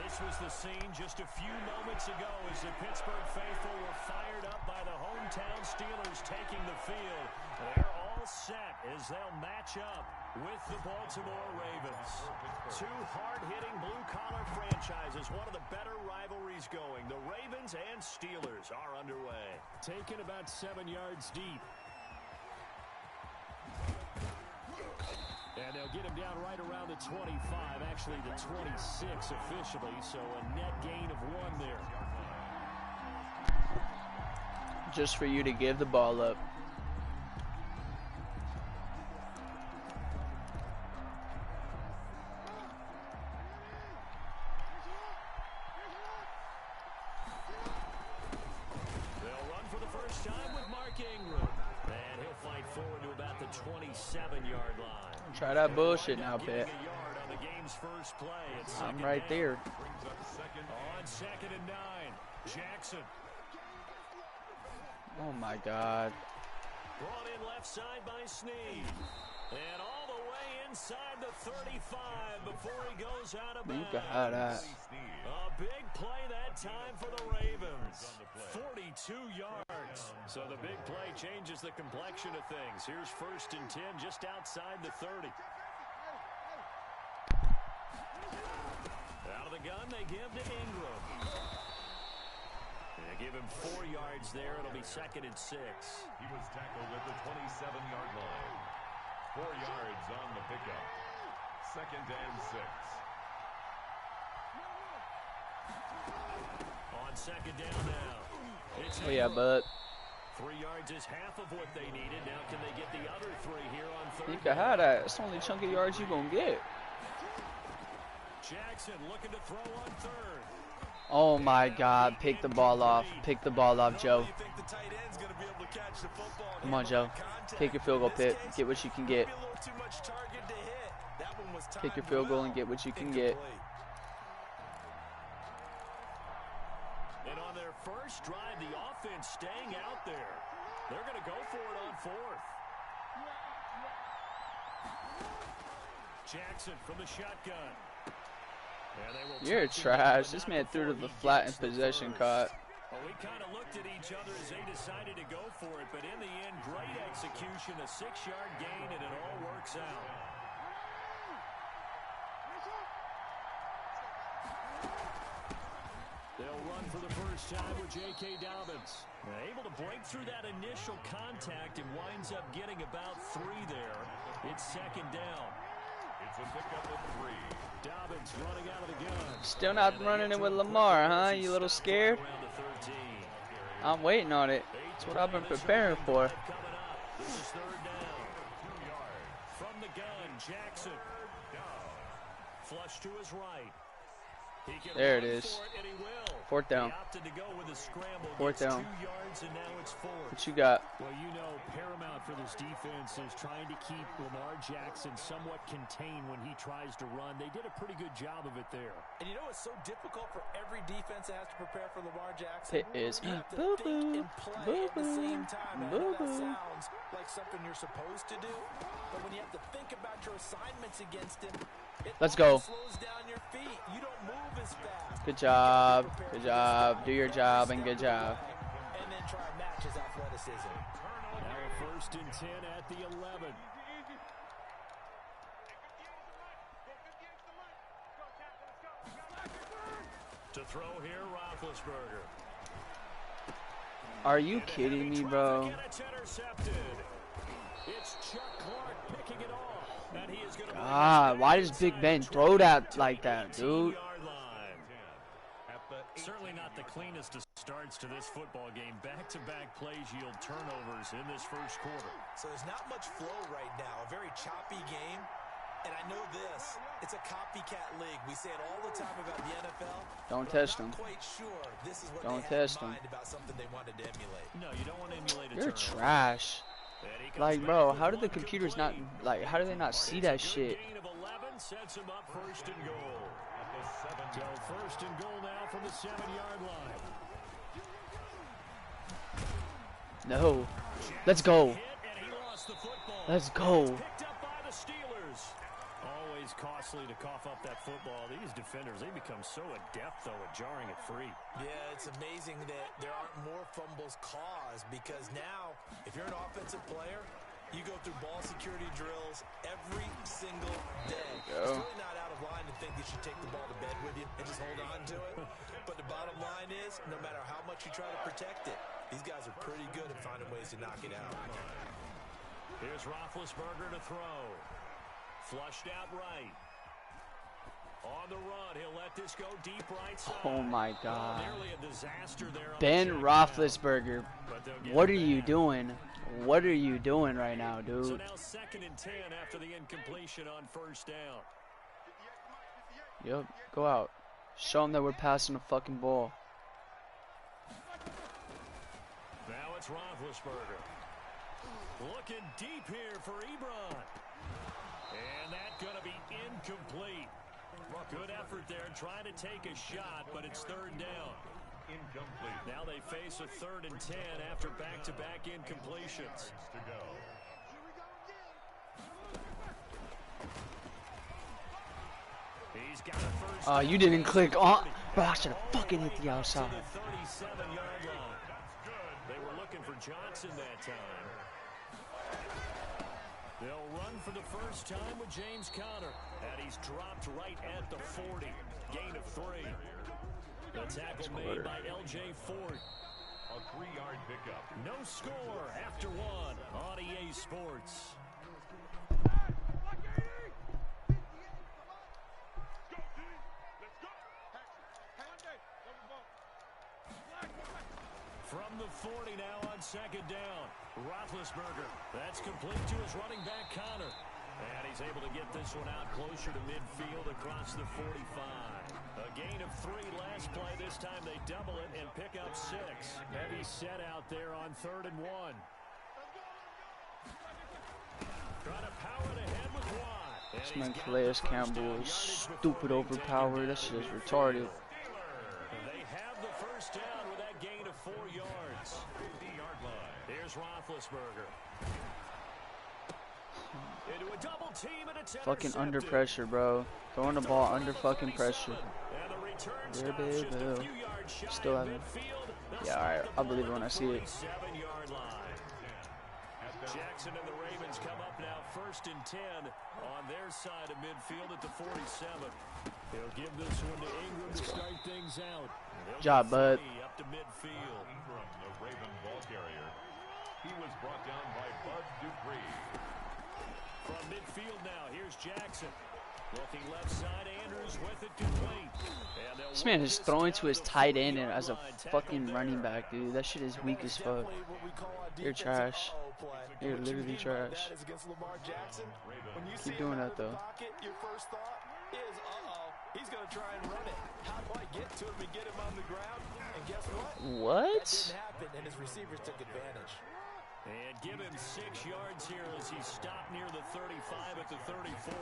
This was the scene just a few moments ago as the Pittsburgh faithful were fired up by the hometown Steelers taking the field. They're all set as they'll match up with the Baltimore Ravens. 2 hard-hitting blue-collar franchises, one of the better rivalries going. The Ravens and Steelers are underway. Taken about 7 yards deep. And they'll get him down right around the 25, actually the 26 officially, so a net gain of 1 there. Just for you to give the ball up. They'll run for the first time with Mark Ingram. And he'll fight forward to about the 27-yard line. Try that bullshit now, Pat. I'm right there. On 2nd and 9, Jackson. Oh my God. Brought in left side by Snead. And all the way inside the 35 before he goes out of bounds. You got that. A big play that time for the Ravens. 42 yards. So the big play changes the complexion of things. Here's 1st and 10 just outside the 30. Out of the gun, they give to Ingram. They give him 4 yards there. It'll be 2nd and 6. He was tackled at the 27-yard line. 4 yards on the pickup. 2nd and 6. On 2nd down now. It's Oh yeah, but 3 yards is half of what they needed. Now can they get the other 3 here on 3rd? you can have that. It's the only chunk of yards you gonna get. Jackson looking to throw on 3rd. Oh my God! Pick the ball off. Pick the ball off, Joe. Come on, Joe. Take your field goal, Pitt. Get what you can get. Kick your field goal and get what you can get. And on their first drive, the offense staying out there. They're going to go for it on 4th. Jackson from the shotgun. You're trash. This man threw to the flat in possession caught. Well, we kind of looked at each other as they decided to go for it, but in the end, great execution, a 6-yard gain, and it all works out. They'll run for the first time with J.K. Dobbins. Able to break through that initial contact and winds up getting about 3 there. It's 2nd down. It's a pickup of 3. Dobbins running out of the gun. Still not running it with Lamar, huh? You little scared? I'm waiting on it. That's what I've been preparing for. This is 3rd down. From the gun, Jackson. Flush to his right. There it is. 4th down. 4th down. 2 yards and now it's 4th. What you got? Well, you know, paramount for this defense is trying to keep Lamar Jackson somewhat contained when he tries to run. They did a pretty good job of it there. And you know it's so difficult for every defense that has to prepare for Lamar Jackson. It is. You have to think and play at the same time. And I know that sounds like something you're supposed to do, but when you have to think about your assignments against him, Let's go. slows down your feet. You don't move as fast. Good job. Good job. Do your job and good job. And then try and match his athleticism. Now a 1st and 10 at the 11. To throw here, Roethlisberger. Are you kidding me, bro? It's intercepted. It's Chuck Clark picking it off. And he is going to God, why does Big Ben throw that like that, dude? Certainly not the cleanest to starts to this football game. Back-to-back plays yield turnovers in this first quarter. So there's not much flow right now. A very choppy game. And I know this. It's a copycat league. We say it all the time about the NFL. Don't test them. I'm not quite sure this is what Don't they had test in them. mind about something they wanted to emulate. No, you don't want to emulate a You're turnover. trash. Like, bro, how do the computers not, like, how do they not see that shit? Gain of 11 sets him up first and goal. So first and goal now from the 7-yard line. No. Let's go. Hit, and he lost the football. Let's go. Picked up by the Steelers. Always costly to cough up that football. These defenders, they become so adept, though, at jarring it free. Yeah, it's amazing that there aren't more fumbles caused because now, if you're an offensive player, you go through ball security drills every single day. It's really not out of line to think that you take the ball to bed with you and just hold on to it. But the bottom line is, no matter how much you try to protect it, these guys are pretty good at finding ways to knock it out. Here's Roethlisberger to throw. Flushed out right. On the run, he'll let this go deep right side. Oh my God. Nearly a disaster there on Ben the check Roethlisberger, down. But they'll get what it are you back. doing? What are you doing right now, So dude? now 2nd and 10 after the incompletion on first down. Yep, go out. Show them that we're passing the fucking ball. Now it's Roethlisberger. Looking deep here for Ebron. And that's going to be incomplete. Good effort there, trying to take a shot, but it's 3rd down. Incomplete. Now they face a 3rd and 10 after back-to-back incompletions. To go. He's got a first You didn't click on. Bro, I should have fucking hit the outside. to the 37-yard line. They were looking for Johnson that time. They'll run for the first time with James Conner. And he's dropped right at the 40. Gain of 3. The tackle made by L.J. Ford. A 3-yard pickup. No score after 1 on EA Sports. From the 40 now on 2nd down. Roethlisberger. That's complete to his running back, Conner. And he's able to get this one out closer to midfield across the 45. A gain of 3 last play. This time they double it and pick up 6. Heavy set out there on 3rd and 1. Trying to power it ahead with Watt. This man Calais Campbell is stupid overpowered. That shit is retarded. They have the first down with that gain of 4 yards. 50-yard line. Here's Roethlisberger. Into a double team and it's Fucking intercepted. under pressure, bro. Throwing the ball under fucking pressure. And the return Yeah, stops just a baby. few yards shy Still of haven't. midfield. They'll Yeah, start alright. the I'll believe it ball when I at the see it. 47-yard line. Jackson and the Ravens come up now 1st and 10 on their side of midfield at the 47. He'll give this one to Ingram to start things out. They'll Job, get bud. 30 up to midfield. Ingram, the Raven ball carrier. He was brought down by Bud Dupree. From midfield now, here's Jackson. Looking left side, Andrews with it complete. And they'll This man work is this throwing down to his the tight end 40-yard as a line. Tackled fucking running there. back, dude. That shit is weak as fuck. You're trash. You're literally trash. That is against Lamar Jackson. When you see Keep him doing out that of the though. pocket, your first thought is, he's going to try and run it. How do I get to him and get him on the ground? And guess what? What? That didn't happen, and his receivers took advantage. And give him 6 yards here as he stopped near the 35 at the 34.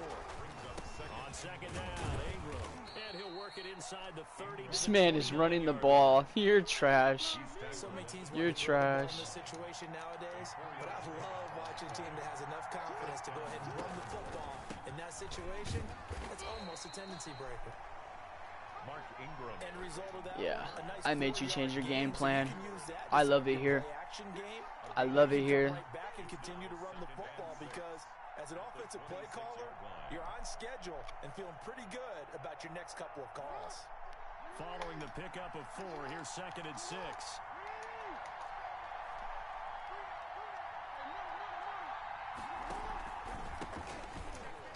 On 2nd down, Ingram. And he'll work it inside the 30. This man is running the ball. You're trash. So many teams You're want to give up on trash. this situation nowadays, but I love watching a team that has enough confidence to go ahead and run the football. In that situation, it's almost a tendency breaker. Mark Ingram. End result of that Yeah, one, a nice I made you 40-yard change your gain, game so you plan. can use that I to love start it your here. play-action game. I love it You here. come right back and continue to run the football because as an offensive play caller, you're on schedule and feeling pretty good about your next couple of calls. Following the pickup of 4, here's 2nd and 6.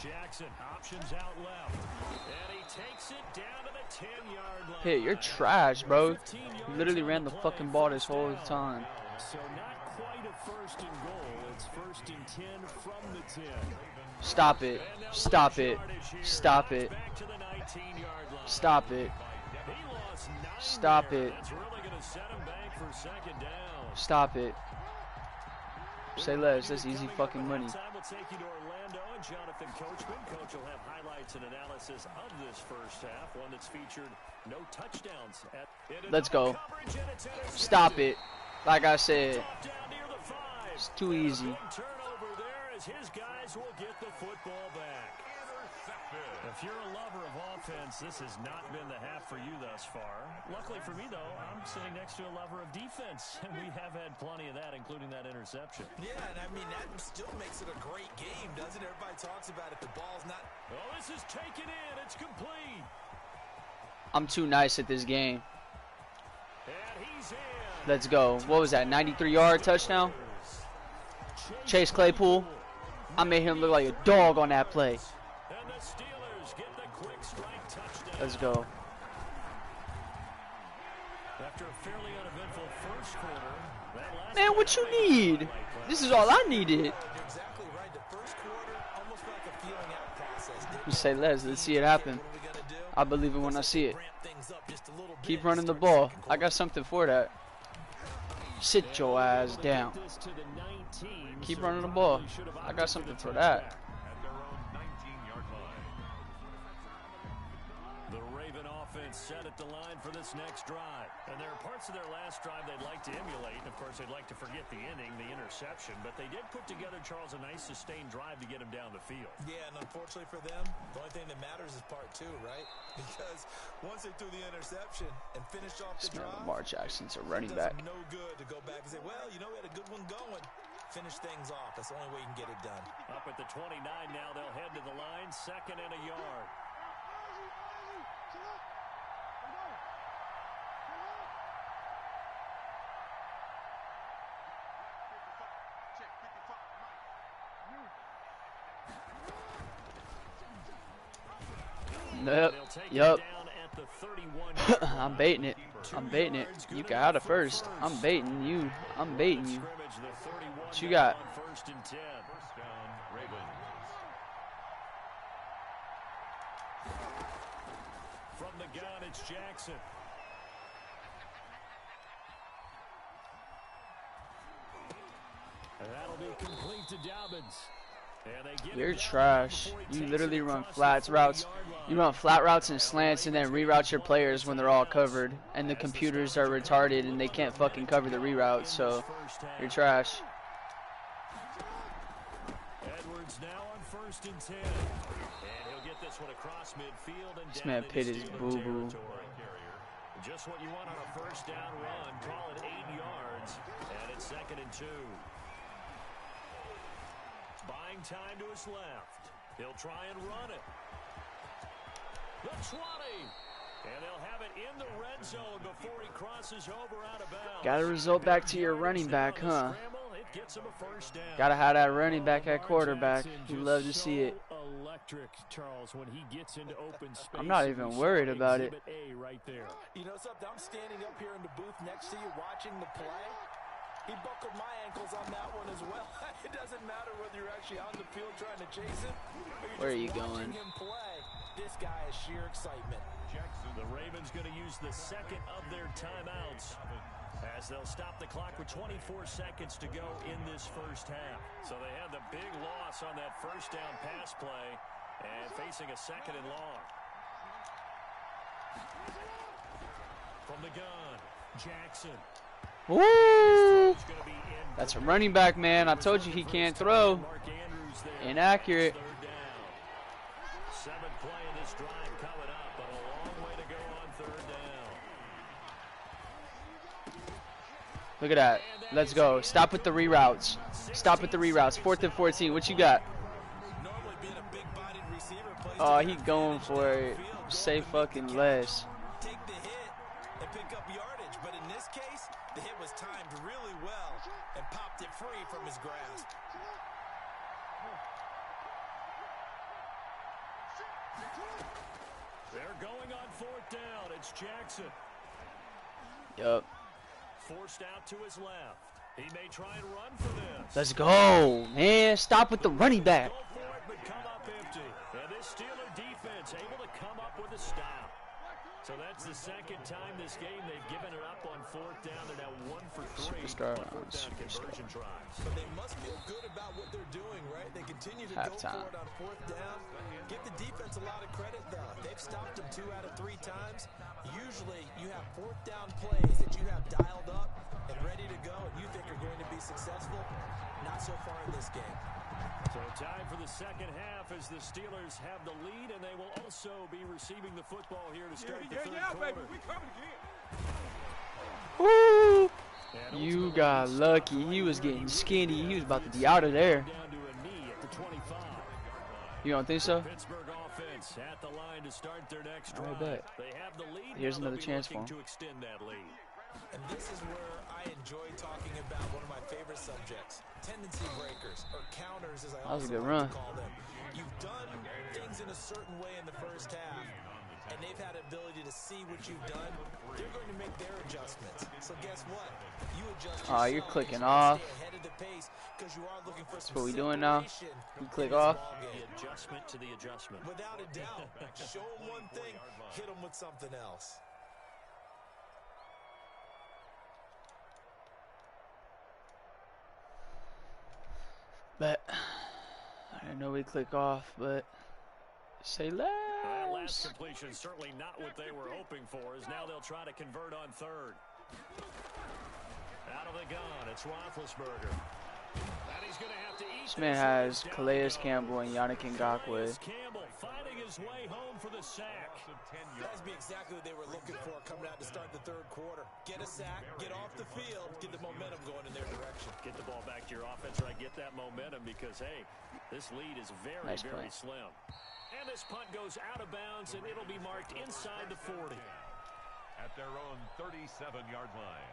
Jackson options out left. And he takes it down to the 10-yard line. Hey, you're trash, bro. You literally ran the fucking ball this whole time. So not quite a first and goal. It's first and 10 from the 10. Stop it. Stop it. Stop it. Back to the 19-yard line. Stop it. He lost 9 Stop there. it. That's really going to set him back for second down. Stop it. Say less. That's easy fucking money. Time will take you to Orlando and Jonathan Coachman. Coach will have highlights and analysis of this first half. One that's featured no touchdowns. Let's go. Stop it. Like I said, it's too easy. Turnover there as his guys will get the football back. If you're a lover of offense, this has not been the half for you thus far. Luckily for me, though, I'm sitting next to a lover of defense, and we have had plenty of that, including that interception. Yeah, and I mean, that still makes it a great game, doesn't it? Everybody talks about it. The ball's not... Oh, this is taken in. It's complete. I'm too nice at this game. And he's in. Let's go. What was that, 93-yard touchdown? Chase Claypool. I made him look like a dog on that play. And the Steelers get the quick strike touchdown. Let's go. After a fairly uneventful first quarter, that last Man, what you need? This is all I needed. You're exactly right. The first quarter, almost like a feeling out process. You say less. Let's see it happen. What are we gonna do? I believe it when I see it. Ramp things up just a little bit. Keep running the ball. I got something for that. Sit your ass down. Keep running the ball. I got something for that. At their own 19-yard line. The Raven offense set at the line for this next drive. And there are parts of their last drive they'd like to emulate. And of course, they'd like to forget the inning, the interception. But they did put together, Charles, a nice sustained drive to get him down the field. Yeah, and unfortunately for them, the only thing that matters is part 2, right? Because once they threw the interception and finished off the drive, Lamar Jackson's a running it does back. them no good to go back and say, well, you know, we had a good one going. Finish things off. That's the only way you can get it done. Up at the 29 now, they'll head to the line, 2nd and a yard. Yep. They'll take Yep. it down at the 31-yard line. I'm baiting it. I'm baiting it. You got out of first. I'm baiting you. I'm baiting you. Scrimmage, the 31 What you got? on 1st and 10. First down, Ravens. From the gun, it's Jackson. And that'll be complete to Dobbins. And they get You're it down trash. before he You takes literally it run across the flats routes. 40-yard line. You run flat routes and slants and then reroute your players when they're all covered. And the computers are retarded and they can't fucking cover the reroutes. So you're trash. Edwards now on 1st and 10. And he'll get this one across midfield and This down man into Pitt is Steeler boo-boo. territory. Just what you want on a first down run. Call it 8 yards. And it's 2nd and 2. Buying time to his left. He'll try and run it. The 20. And they'll have it in the red zone before he crosses over out of bounds. Got to result back to your running back, huh? It gets him a first down. Got to have that running back at quarterback. You love to see it. Electric, Charles, when he gets into open space. I'm not even worried about it. Exhibit A right there. You know something? I'm standing up here in the booth next to you watching the play. He buckled my ankles on that one as well. It doesn't matter whether you're actually on the field trying to chase him or Where are you're you just watching going? him play. This guy is sheer excitement. Jackson. The Ravens going to use the second of their timeouts as they'll stop the clock with 24 seconds to go in this first half. So they had the big loss on that first down pass play and facing a 2nd and long. From the gun, Jackson. Woo! It's gonna be in. That's a running back, man. I told you he can't throw. Mark Andrews there. Inaccurate. 3rd down. 7th play of this drive coming up, but a long way to go on 3rd down. Look at that. Let's go. Stop with the reroutes. Stop with the reroutes. 4th and 14. What you got? Normally being a big-bodied receiver plays Oh, to he the going advantage for of it. the field. Say fucking less. Take the hit and pick up yardage, but in this case, the hit was timed really well and popped it free from his grasp. They're going on 4th down. It's Jackson. Yup. Forced out to his left. He may try and run for this. Let's go, man. Stop with the running back. Go for it, but come up empty. And this Steeler defense able to come up with a stop. So that's the second time this game they've given it up on 4th down. They're now 1 for 3 Superstar on 4th down conversion tries. So they must feel good about what they're doing, right? They continue to Halftime. go for it on 4th down. Give the defense a lot of credit, though. They've stopped them 2 out of 3 times. Usually, you have 4th down plays that you have dialed up and ready to go, and you think are going to be successful. Not so far in this game. So time for the second half as the Steelers have the lead, and they will also be receiving the football here to start the third quarter. Baby, we coming again. Woo! You got lucky. He was getting skinny. He was about to be out of there. Down to a knee at the 25. You don't think so? Pittsburgh offense at the line to start their next I drive. bet. They have the lead. Here's Now they'll another be chance looking for 'em. to extend that lead. And this is where I enjoy talking about one of my favorite subjects, tendency breakers, or counters as I That was a also good like run. to call them. You've done things in a certain way in the first half, and they've had ability to see what you've done. They're going to make their adjustments. So guess what? You adjust Oh, you're yourself clicking to off. stay ahead of the pace because you are looking for some what we doing now. separation You in click this off. ballgame. The adjustment to the adjustment. Without a doubt. Show them one thing, hit them with something else. But I didn't know we click off, but say That last less. completion certainly not what they were hoping for, as now they'll try to convert on 3rd. Out of the gun, it's Roethlisberger. And he's going to have to eat This man this has one. Calais Campbell and Yannick Ngakoue. Calais Campbell finding his way home for the sack. That'd be exactly what they were looking for coming out to start the third quarter. Get a sack, get off the field, get the momentum going in their direction. Get the ball back to your offense, right? Get that momentum because, hey, this lead is very, Nice very play. slim. And this punt goes out of bounds, and it'll be marked inside the 40. At their own 37-yard line.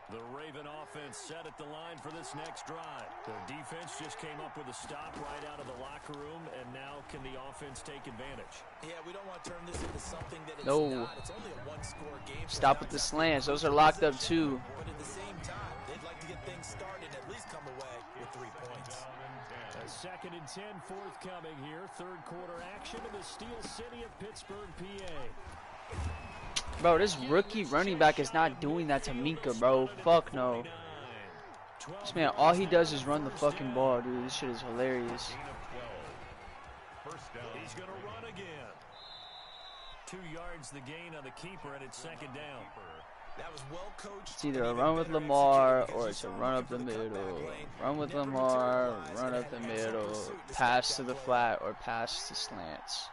The Raven offense set at the line for this next drive. Their defense just came up with a stop right out of the locker room, and now can the offense take advantage? Yeah, we don't want to turn this into something that it's No. not. It's only a one-score game. Stop with the slants. Those are locked up too. But at the same time, they'd like to get things started, at least come away with 3 points. A 2nd and 10 forthcoming here. Third quarter action in the Steel City of Pittsburgh, PA. Bro, this rookie running back is not doing that to Minka, bro. Fuck no. This man, all he does is run the fucking ball, dude. This shit is hilarious. First down. He's going to run again. 2 yards the gain on the keeper, and it's 2nd down. That was well coached. It's either a run with Lamar or it's a run up the middle. Run with Lamar, run up the middle, pass to the flat, or pass to slants.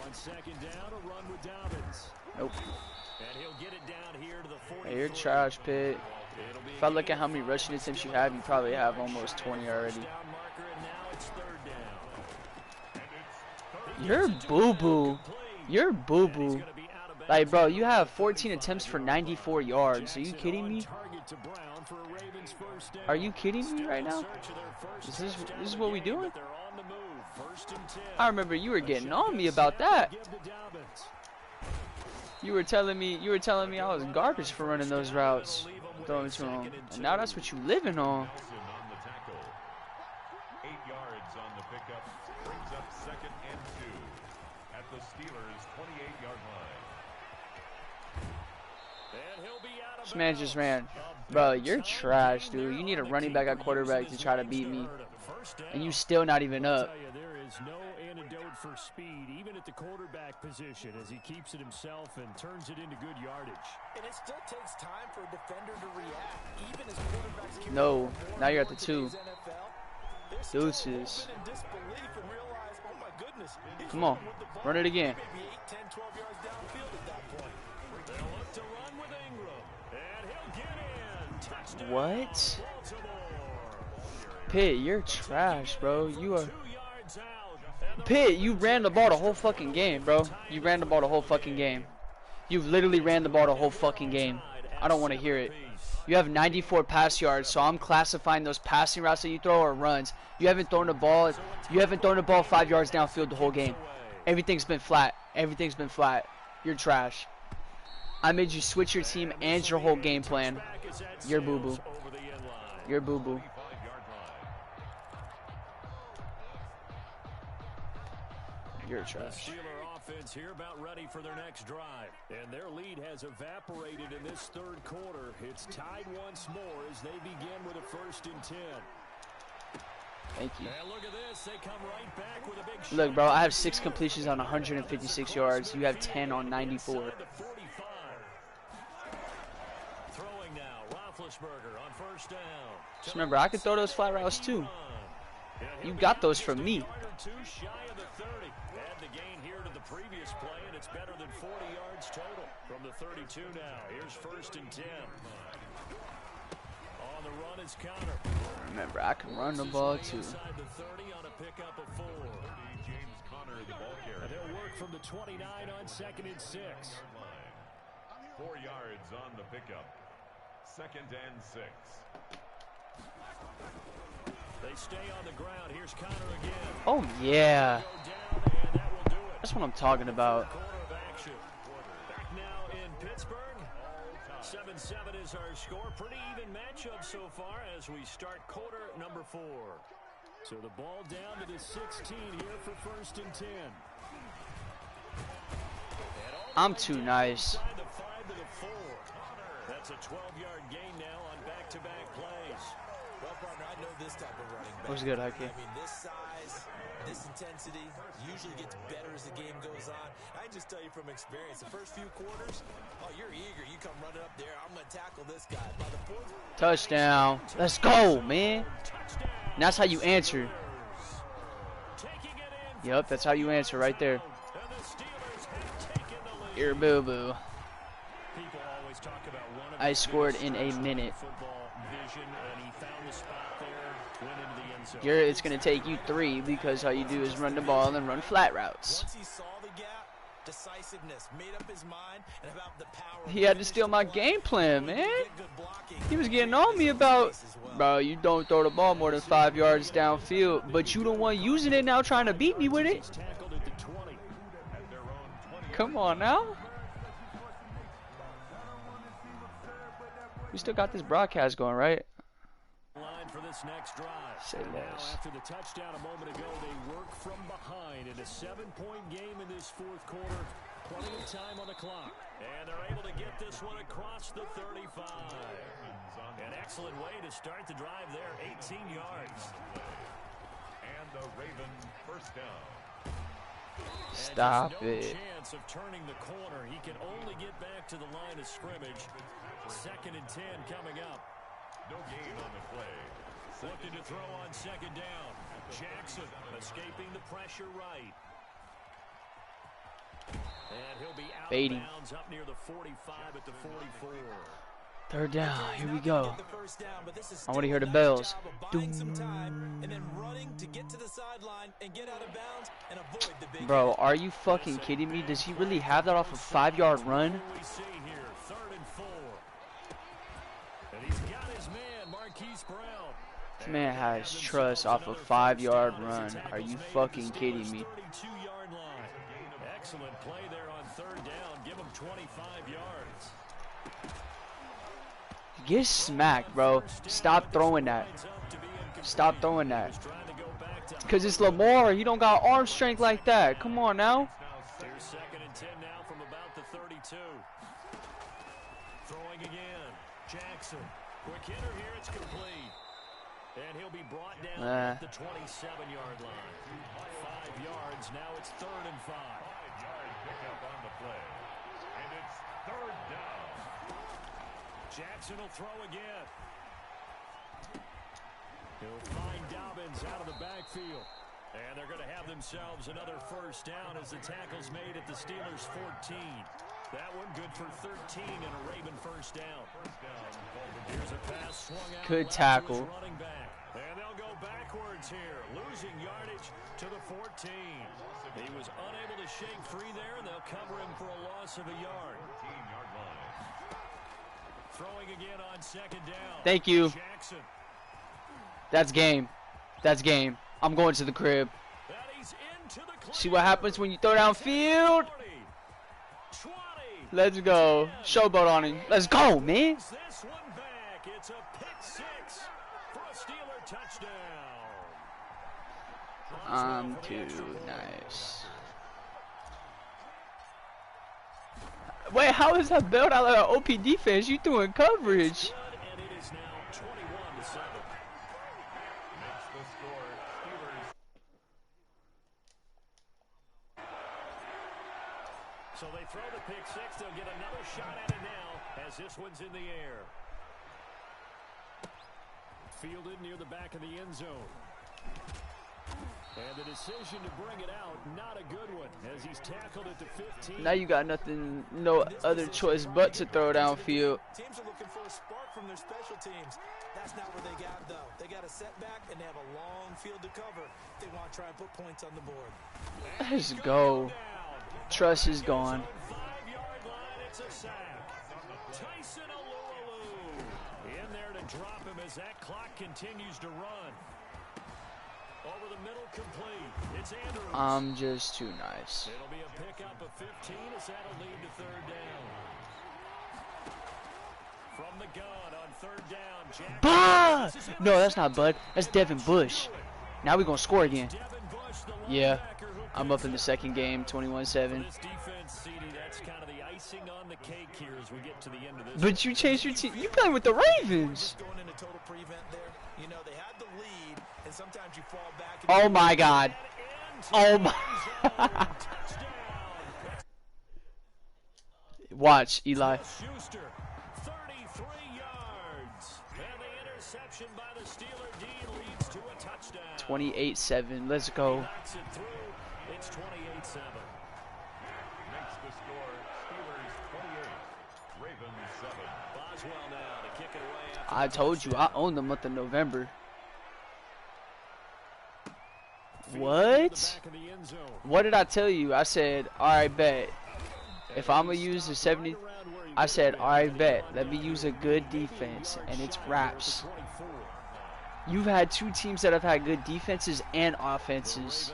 On 2nd down, a run with Dobbins. Nope. And he'll get it down here to the 40. Hey, you're trash, Pitt. If I look at how many rushing attempts you have, you probably have almost 20 already. Down marker, and now it's 3rd down. You're boo-boo. You're boo-boo. Like, bro, you have 14 attempts for 94 yards. Are you kidding me? Are you kidding me right now? This is what we doing? I remember you were getting on me about that. You were telling me I was garbage for running those routes, throwing to him, and now that's what you living on. On the tackle. 8 yards on the pickup. Brings up 2nd and 2 at the Steelers' 28-yard line. This man just ran. Bro, you're trash, dude. You need a running back at quarterback to try to beat me, and you still not even up. There is no antidote for speed, even at the quarterback position, as he keeps it himself and turns it into good yardage. And it still takes time for a defender to react, even as quarterbacks keep No, going now you're at more the in 2. today's NFL. They're still Deuces. open in disbelief and realize, oh my goodness, he's Come on, running with the ball. run it again. Maybe 8, 10, 12 yards downfield at that point. They'll look to run with Ingram, and he'll get in. Touchdown, What? Baltimore. Pitt, you're trash, bro. You are. 2 yards out. And the Pitt, you ran the ball the whole fucking game, bro. You ran the ball the whole fucking game. You literally ran the ball the whole fucking game. I don't want to hear it. You have 94 pass yards, so I'm classifying those passing routes that you throw or runs. You haven't thrown the ball. You haven't thrown the ball 5 yards downfield the whole game. Everything's been flat. Everything's been flat. You're trash. I made you switch your team and your whole game plan. You're boo-boo. You're boo-boo. You're trash. Offense here about ready for their next drive, and their lead has evaporated in this third quarter. It's tied once more as they begin with a 1st and 10. Thank you. And look at this, they come right back with a big look, bro, I have 6 completions on 156 yards. You have 10 on 94. Throwing now, Roethlisberger on 1st down. Just remember, I could throw those flat routes too. You got those from me. Previous play, and it's better than 40 yards total from the 32 now. Here's 1st and 10. On the run is Connor. Remember, I can run the ball too. Inside the 30 on a pickup of 4. James Conner, the ball carrier. And they'll work from the 29 on 2nd and 6. 4 yards on the pickup. 2nd and 6. They stay on the ground. Here's Connor again. Oh yeah. That's what I'm talking about. Back now in Pittsburgh. 7-7 is our score. Pretty even matchup so far as we start quarter number 4. So the ball down to the 16 here for 1st and 10. I'm too nice. That's a 12-yard gain now on back-to-back plays. Well, partner, I know this type of running back. What's good, Ike? I mean, this size, this intensity usually gets better as the game goes on. I can just tell you from experience, the first few quarters, oh, you're eager. You come running up there. I'm going to tackle this guy. By the fourth, touchdown. Let's go, man. And that's how you answer. Yep, that's how you answer right there. You're boo-boo. I scored in a minute. It's going to take you 3 because all you do is run the ball and then run flat routes. once he saw the gap, decisiveness, made up his mind, and about the power. He had to steal my game plan, man. He was getting on me about, bro, you don't throw the ball more than 5 yards downfield, but you don't want using it now trying to beat me with it. Come on now. We still got this broadcast going, right? For this next drive. Say less. After the touchdown a moment ago, they work from behind in a 7-point game in this 4th quarter. Plenty of time on the clock. And they're able to get this one across the 35. An excellent way to start the drive there, 18 yards. And the Raven 1st down. Stop no it. Chance of turning the corner. He can only get back to the line of scrimmage. 2nd and 10 coming up. No gain on the play. Looking to throw on 2nd down. Jackson escaping the pressure right. And he'll be out of bounds up near the 45 at the 44. 3rd down. Here we go. I want to hear the bells. Bro, are you fucking kidding me? Does he really have that off a 5-yard run? We see here, 3rd and 4. And he's got his man, Marquise Brown. This man has trust off a 5-yard run. Are you fucking kidding me? 32-yard line. Excellent play there on 3rd down. Give him 25 yards. Get smacked, bro. Stop throwing that. Stop throwing that. Because it's Lamar. He don't got arm strength like that. Come on now. Here's 2nd and 10 now from about the 32. Throwing again. Jackson. Quick hitter here. It's complete. And he'll be brought down at the 27-yard line. 5 yards. Now it's 3rd and 5. 5-yard pickup on the play. And it's 3rd down. Jackson will throw again. He'll find Dobbins out of the backfield. And they're going to have themselves another 1st down as the tackle's made at the Steelers' 14. That one good for 13 and a Raven 1st down. Here's a pass swung out. Good tackle. Running back. And they'll go backwards here. Losing yardage to the 14. He was unable to shake free there, and they'll cover him for a loss of a yard. 14-yard line. Throwing again on second down. Thank you. Jackson. That's game. That's game. I'm going to the crib. And he's into the clear. See what happens when you throw downfield? 20. Let's go. Showboat on him. Let's go, man. This one back. It's a pick six for a Steeler touchdown. I'm too nice. Wait, how is that built out like an OP defense? You doing coverage? And it is now 21-7. Makes the score. Steelers. So they throw the pick six. They'll get another shot at it now as this one's in the air. Fielded near the back of the end zone. And the decision to bring it out, not a good one, as he's tackled at the 15. Now you got nothing, no other choice but to throw downfield. Teams are looking for a spark from their special teams. That's not what they got, though. They got a setback, and they have a long field to cover. They want to try and put points on the board. Let's go. Trust is gone. 5-yard line, it's a sack. Tyson Alualu in there to drop him as that clock continues to run. Over the middle, complete. It's Andrews. I'm just too nice. It'll be a pickup of 15 as that'll lead to third down. From the gun on third down, Jack. Bah! No, that's not Bud. That's Devin Bush. Now we're going to score again. Devin Bush, the Yeah. linebacker who I'm up in the second game, 21-7. this defense, CD, that's kind of the icing on the cake here as we get to the end of this. But you changed your team. You playing with the Ravens. Going into total prevent there. You know, they had the lead, and sometimes you fall back. Oh, my God. Oh, my. Watch, Eli. Schuster, 33 yards. And the interception by the Steeler D leads to a touchdown. 28-7. Let's go. Knocks it through. It's 28-7. Makes the score. Steelers 28. Ravens 7. Boswell now to kick it away. After I the told you, touchdown. I own the month of November. Fielded What? to the back of the end zone. What did I tell you? I said, all right, bet. If I'm going to use the 70, I said, all right, bet. Let me use a good defense, and it's wraps. You've had two teams that have had good defenses and offenses.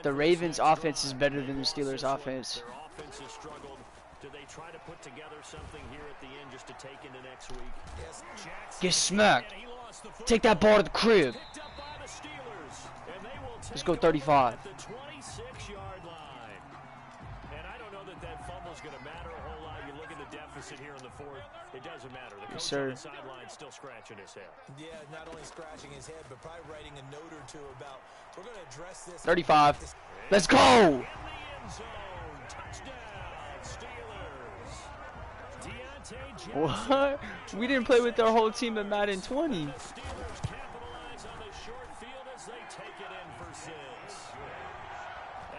The Ravens' offense is better than the Steelers' offense. Their offense has struggled. Do they try to put together something here at the end just to take into next week? Yes, Jackson. Get smacked. And he lost the football. Take that ball to the crib. Picked up by the Steelers, and they will Let's take go over 35. at the 26-yard line. And I don't know that that fumble's going to matter a whole lot. You look at the deficit here in the fourth. It doesn't matter. The coach sir. on the sideline still scratching his head. Yeah, not only scratching his head, but probably writing a note or two about, we're going to address this. 35. Let's go. In the end zone, touchdown, Steelers. Deontay Johnson. What? We didn't play with our whole team at Madden 20. The Steelers capitalize on the short field as they take it in for 6.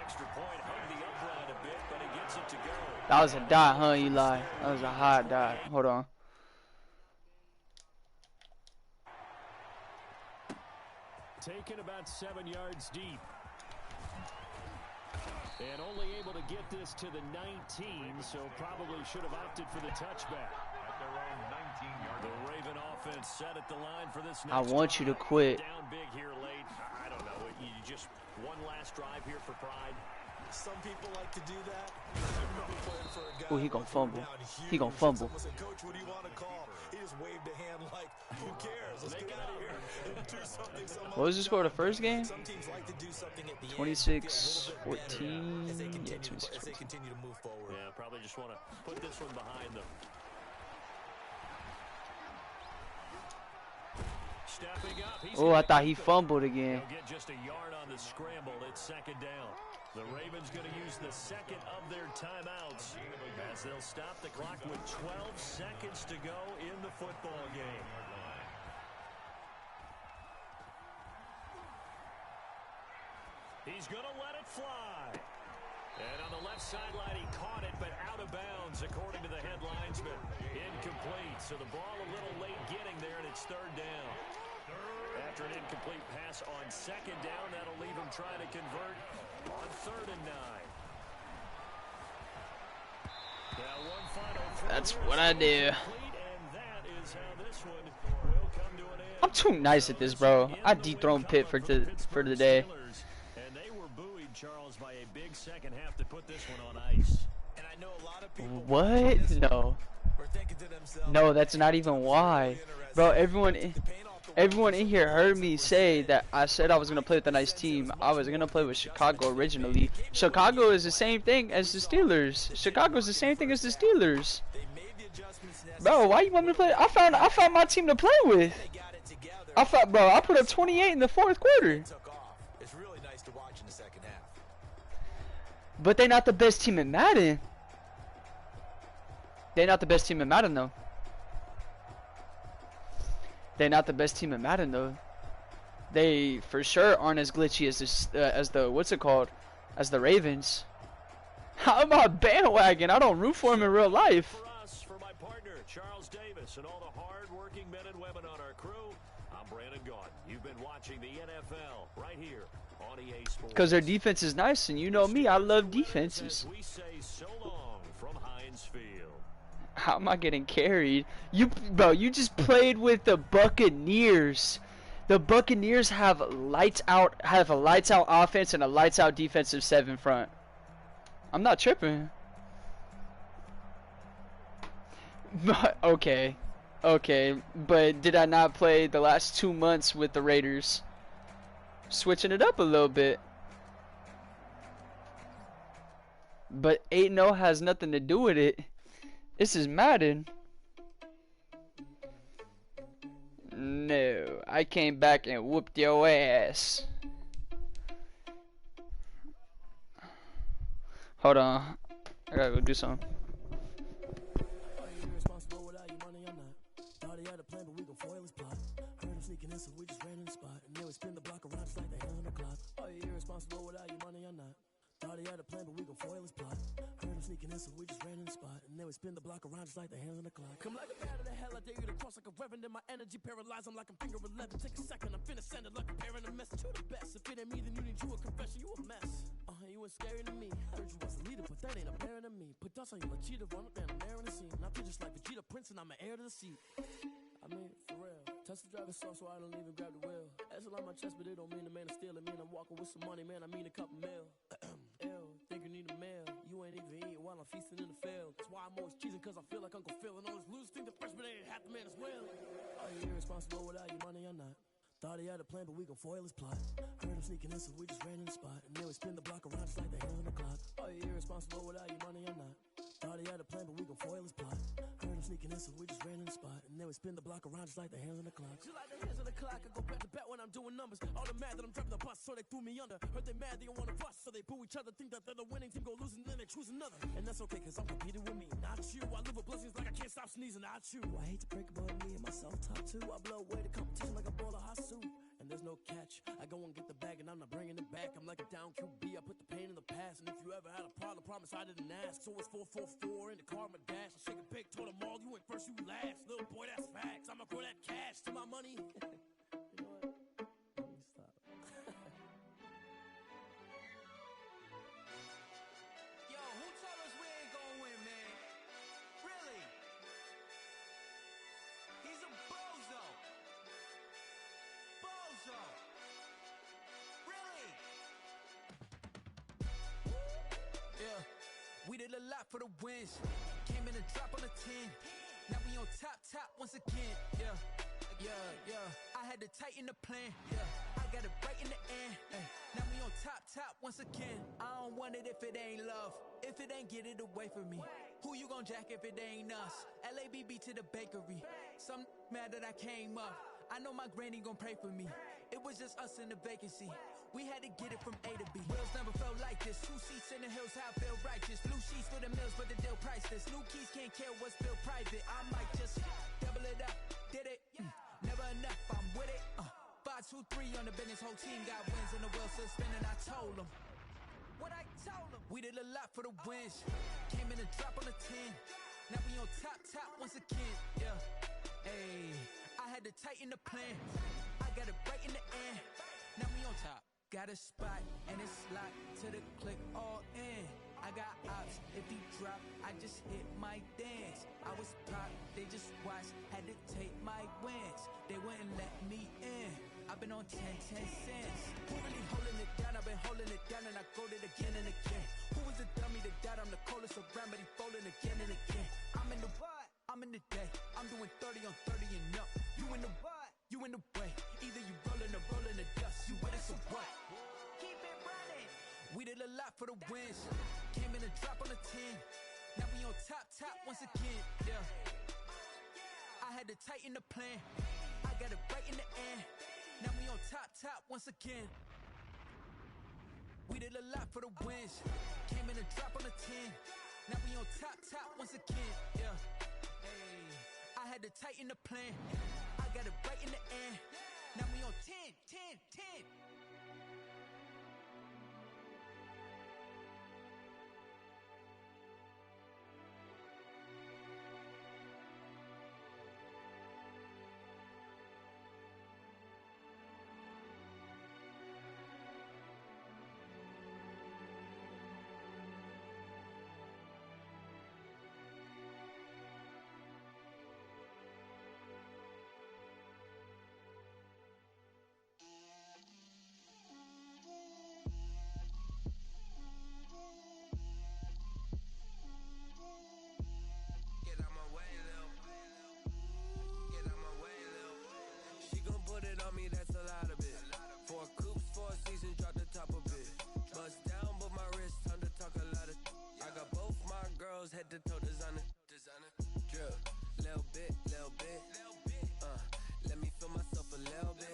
Extra point hung the upright a bit, but he gets it to go. That was a dot, huh, Eli? That was a hot dot. Hold on. Taken about 7 yards deep. And only able to get this to the 19, so probably should have opted for the touchback. At their own 19-yard The Raven offense set at the line for this next I want you to drive. quit. Down big here late. I don't know. You just one last drive here for pride. Some people like to do that. I remember playing for a guy. Ooh, he gonna who threw fumble. down He gonna huge. fumble. Someone said, Coach, what do you want to call? He just waved a hand like, who cares? Let's get out of here and do something. What was the score of the first game? Some teams like to do something at the end. 26-14. As they Yeah, continue to move forward. Yeah, probably just want to put this one behind them. Stepping up. Oh, I thought he fumbled again. They'll get just a yard on the scramble. It's second down. The Ravens going to use the second of their timeouts as they'll stop the clock with 12 seconds to go in the football game. He's going to let it fly. And on the left sideline, he caught it, but out of bounds, according to the head linesman. Incomplete. So the ball a little late getting there, and it's third down. After an incomplete pass on second down, that'll leave him trying to convert on 3rd and 9. Now one final throw. That's what I do. Complete I'm too nice at this, bro. I dethroned Pitt for the day. And they were buoyed, Charles, by a big second half to put this one on ice. And I know a lot of people What? No. were thinking to themselves, No, that's not even why. Bro, everyone in here heard me say that I said I was going to play with a nice team. I was going to play with Chicago originally. Chicago is the same thing as the Steelers. Chicago is the same thing as the Steelers. Bro, why you want me to play? I found my team to play with. Bro, I put up 28 in the fourth quarter. It's really nice to watch in the second half. But they're not the best team in Madden. They're not the best team in Madden, though. They're not the best team in Madden, though. They for sure aren't as glitchy as the what's it called, as the Ravens. I'm a bandwagon. I don't root for them in real life. For us, for my partner, Charles Davis, and all the hard-working men and women on our crew, I'm Brandon Gaudin. You've been watching the NFL right here on EA Sports. Because their defense is nice, and you know me, I love defenses. We say so long from Heinz Field. How am I getting carried? Bro, you just played with the Buccaneers. The Buccaneers have a lights out offense and a lights out defensive 7 front. I'm not tripping. Okay, but did I not play the last 2 months with the Raiders? Switching it up a little bit. But 8-0 has nothing to do with it. This is Madden. No, I came back and whooped your ass. Hold on, I gotta go do something. Thought he had a plan, but we gon' foil his plot. Heard him sneaking in, so we just ran in the spot. And then we spin the block around just like the hands on the clock. Come like a bat of the hell, I dare you to cross like a reverend. And my energy paralyzed, I'm like I'm finger 11. Take a second, I'm finna send it like a parent a message. You the best, if it ain't me, then you need you a confession. You a mess, you ain't scary to me. Heard you was a leader, but that ain't a parent of me. Put dust on you like cheetah, run up and I'm there in the scene. And I feel just like Vegeta Prince and I'm an heir to the seat. I mean, for real. Tesla driver soft, so I don't even grab the wheel. That's on my chest, but it don't mean the man is stealing. Mean I'm walking with some money, man, I mean a couple mil. Ew, think you need a meal. You ain't even eating while I'm feasting in the field. That's why I'm always cheesing, cause I feel like Uncle Phil. And all those losers think the freshman ain't half the man as well. Are you irresponsible without your money or not? Thought he had a plan, but we gon' foil his plot. Heard him sneaking in, so we just ran in the spot. And then we spin the block around just like the hands on the clock. Are you irresponsible without your money or not? Thought he had a plan, but we gon' foil his plot. Heard him sneaking in, so we just ran in the spot. And then we spin the block around just like the hands on the clock. Just like the hands on the clock, I go back to back when I'm doing numbers. All the mad that I'm driving the bus, so they threw me under. Heard they mad, they don't wanna bust, so they boo each other. Think that they're the winning team, go losing, then they choose another. And that's okay, cause I'm competing with me, not you. I live with blessings like I can't stop sneezing, not you. I hate to break it, but me and myself top two. I blow away the competition like a bowl of hot soup. And there's no catch. I go and get the bag and I'm not bringing it back. I'm like a down QB. I put the pain in the past. And if you ever had a problem, promise I didn't ask. So it's 444 in the car, my dash. I shake a big, told them all, you ain't first, you last. Little boy, that's facts. I'ma grow that cash to my money. You know what? Let me stop. Yo, who told us we ain't gonna win, man? Really? He's a bozo. Bozo. Really? Yeah, we did a lot for the wins. Came in a drop on a 10. Now we on top once again. Yeah. I had to tighten the plan. Yeah, I got it right in the end. Now we on top once again. I don't want it if it ain't love. If it ain't, get it away from me. Who you gon' jack if it ain't us? LABB to the bakery. Some mad that I came up. I know my granny gon' pray for me. It was just us in the vacancy. We had to get it from A to B. Wheels never felt like this. 2 seats in the hills, how I feel righteous. Blue sheets for the mills, but the deal priceless. New keys can't care what's built private. I might just double it up. Did it? Never enough, I'm with it. 5, 2, 3 on the business. Whole team got wins and the wheels still spinning. I told them what I told them. We did a lot for the wins. Came in a drop on a 10. Now we on top once again. Yeah. Hey, I had to tighten the plan. I got it right in the end. Now we on top. Got a spot and it's locked to the click all in. I got ops, if he drop, I just hit my dance. I was pop, they just watch, had to take my wins. They wouldn't let me in. I've been on 10 cents. Who really holding it down? I've been holding it down and I go it again and again. Who was the dummy that died? I'm the coldest around, but he folding again and again. I'm in the what? I'm in the day. I'm doing 30 on 30 and up. You in the what? You in the way. Either you rolling or rolling the dust. You with us or what? Keep it running. We did a lot for the wins. Came in and drop on the 10. Now we on top once again. Yeah. I had to tighten the plan. I got it right in the end. Now we on top once again. We did a lot for the wins. Came in and drop on the 10. Now we on top once again. Yeah. Hey. I had to tighten the plan. I got it right in the end. Now we on 10. Head to toe designer, drip, little bit, let me feel myself a little bit,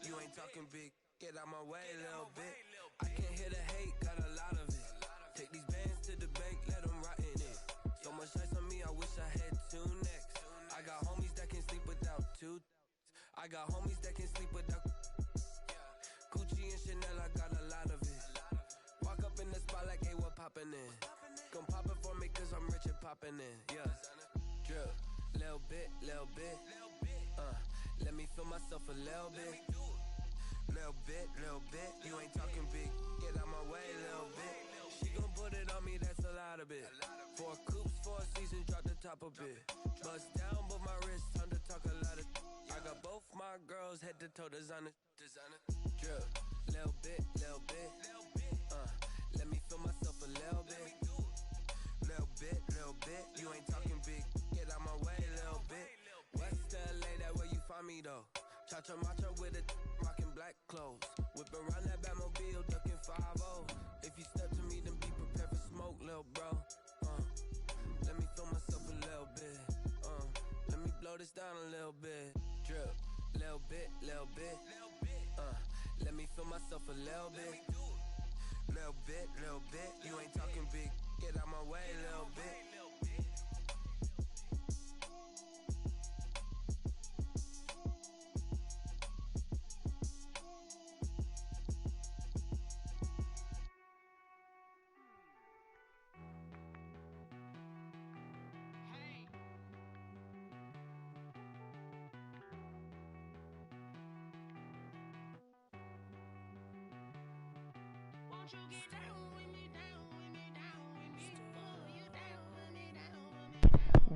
you ain't talking big, get out my way, little bit, I can't hear the hate, got a lot of it, take these bands to the bank, let them rot in it, so much ice on me, I wish I had two necks, I got homies that can sleep without two, I got homies that can sleep without, Gucci and Chanel, I got a lot of it, walk up in the spot like, hey, what poppin' in? Gon' pop it for me cause I'm rich and poppin' in, yeah. Drip, little bit, let me feel myself a little bit. Little bit, you ain't talking big, get out my way, little bit. She gon' put it on me, that's a lot of it. 4 coops, 4 seasons, drop the top a bit. Bust down, but my wrist, time to talk a lot of. I got both my girls, head to toe designer. Drip, little bit, let me feel myself a little bit. Little bit, you ain't talking big, get out my way, little bit. West LA, that where you find me though. Cha-cha macha with a rockin' black clothes. Whip around that Batmobile, ducking 5-0. If you step to me, then be prepared for smoke, little bro. Let me feel myself a little bit. Let me blow this down a little bit. Drip, little bit. Let me feel myself a little bit. Little bit, you ain't talking big, get out my way, little bit.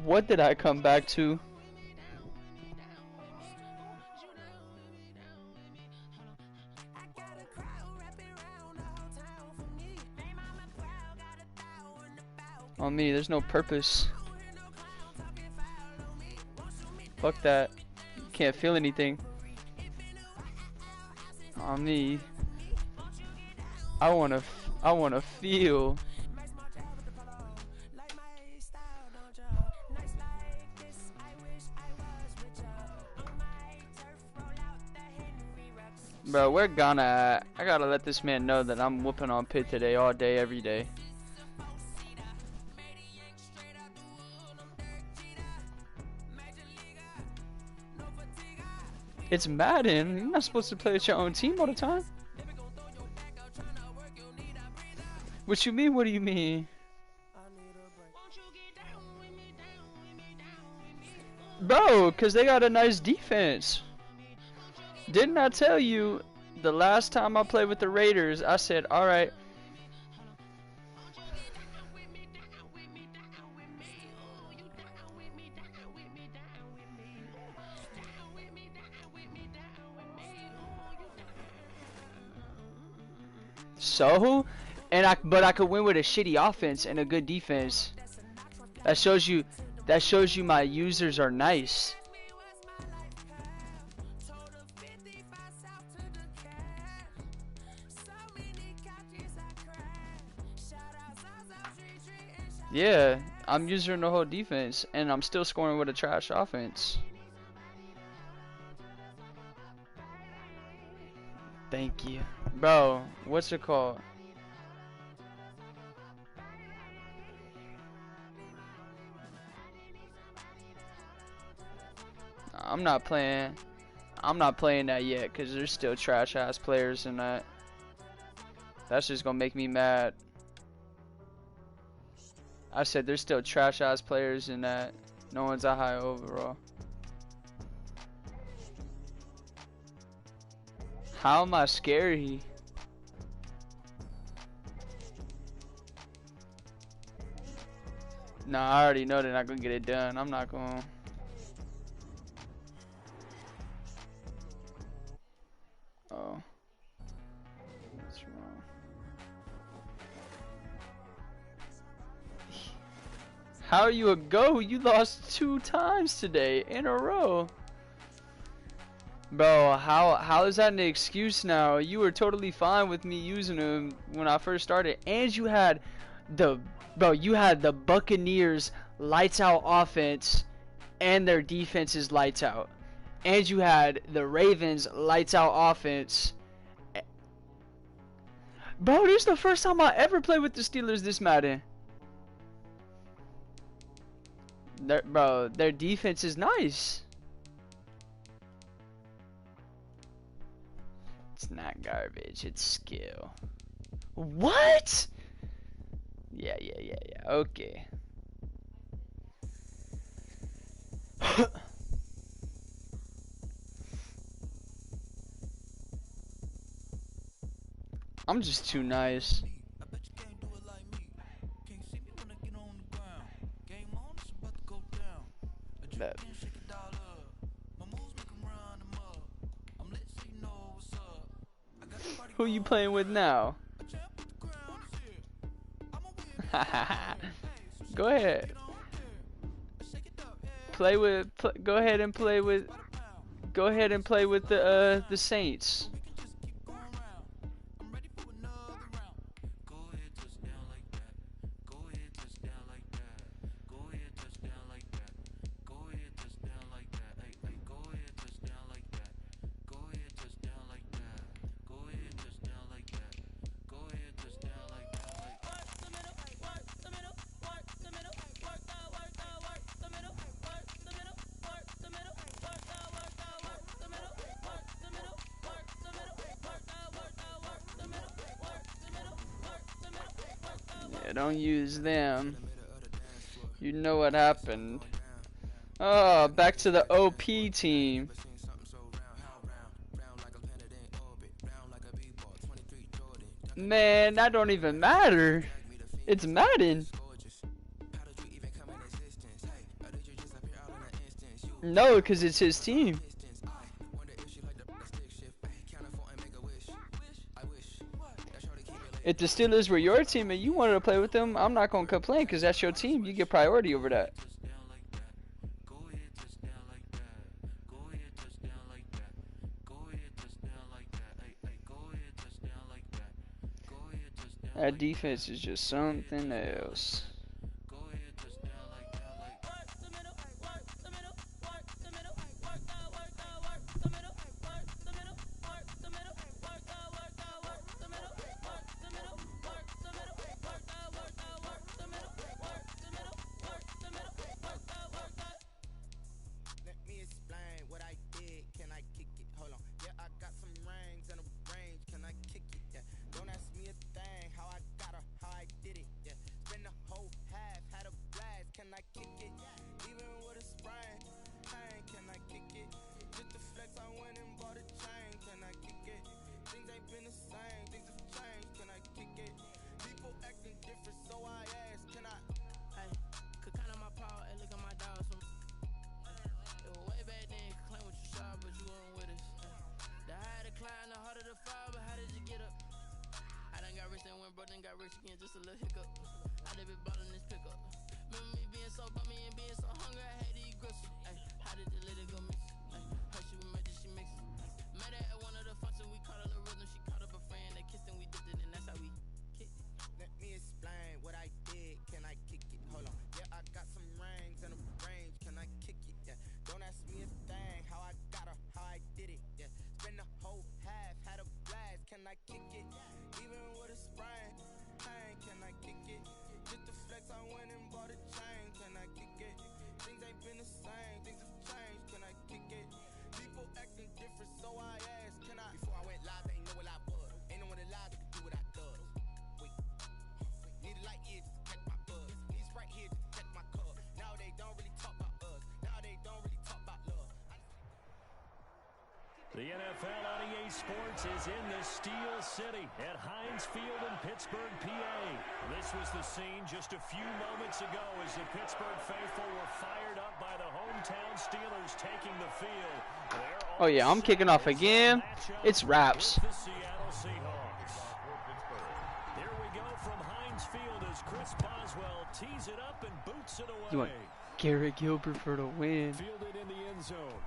What did I come back to? On me, there's no purpose. Fuck that. Can't feel anything. On me. I wanna feel. Bro, we're gonna. I gotta let this man know that I'm whooping on Pit today, all day, every day. It's Madden. You're not supposed to play with your own team all the time. What you mean? What do you mean? Bro, because they got a nice defense. Didn't I tell you the last time I played with the Raiders, I said, alright. So, but I could win with a shitty offense and a good defense. That shows you my users are nice. Yeah, I'm using the whole defense and I'm still scoring with a trash offense. Thank you. Bro, what's it called? I'm not playing that yet because there's still trash ass players in that. That's just gonna make me mad. I said there's still trash ass players in that. No one's a high overall. How am I scary? Nah, I already know they're not gonna get it done. I'm not gonna. Oh. What's wrong? How are you a go? You lost 2 times today in a row. Bro, how is that an excuse now? You were totally fine with me using him when I first started, and you had the Buccaneers lights out offense and their defense is lights out. And you had the Ravens lights out offense. Bro, this is the first time I ever played with the Steelers this Madden. Bro, their defense is nice. It's not garbage, it's skill. What? Yeah, okay. I'm just too nice. That. Who you playing with now? Go ahead. Go ahead and play with the Saints. Don't use them. You know what happened. Oh, back to the OP team. Man, that don't even matter. It's Madden. No, because it's his team. If the Steelers were your team and you wanted to play with them, I'm not going to complain because that's your team. You get priority over that. That defense is just something else. then got rich again, just a little hiccup. I did be ballin' this pickup. Remember me being so bummy and being so hungry, I had to eat gristle. Ay, how did the lady go miss? Ay, her she was made, she mix it. Met her at one of the functions, we caught a little rhythm. She caught up a friend, they kissed and we dipped it, and that's how we kicked it. Let me explain what I did. Can I kick it? Hold on. Yeah, I got some rings and a range. Can I kick it? Yeah. Don't ask me a thing. How I got her, how I did it. Yeah. Spend the whole half, had a blast. Can I kick it? Even with a sprain. Pain, can I kick it? Just the flex, I went and bought a chain. Can I kick it? Things ain't been the same. Things have changed. Can I kick it? People acting different, so I asked. Can I? Before I went live, they ain't know what I was. Ain't no one alive that could do what I does. Wait. Need a light year just to catch my buzz. Need Sprite here just to catch my cub. Now they don't really talk about us. Now they don't really talk about love. The NFL on EA Sports is in the Steel City at Heinz Field in Pittsburgh, PA. This was the scene just a few moments ago as the Pittsburgh faithful were fired up by the hometown Steelers taking the field. Oh yeah, I'm kicking off again. It's wraps. The Seattle Seahawks. Here we go from Heinz Field as Chris Boswell tees it up and boots it away. You want Garrett Gilbert for the win. Fielded in the end zone.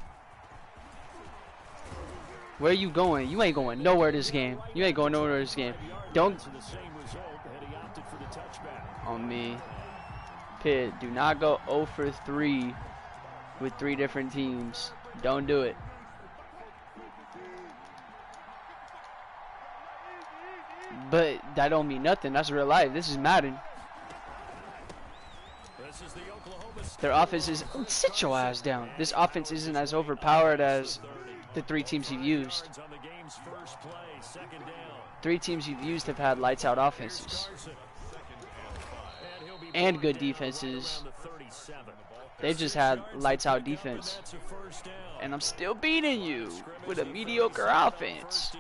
Where you going? You ain't going nowhere this game. You ain't going nowhere this game. Don't on me. Pitt, do not go 0 for 3 with 3 different teams. Don't do it. But that don't mean nothing. That's real life. This is Madden. Their offense is... Sit your ass down. This offense isn't as overpowered as the 3 teams you've used. 3 teams you've used have had lights out offenses. And good defenses. They've just had lights out defense. And I'm still beating you with a mediocre offense.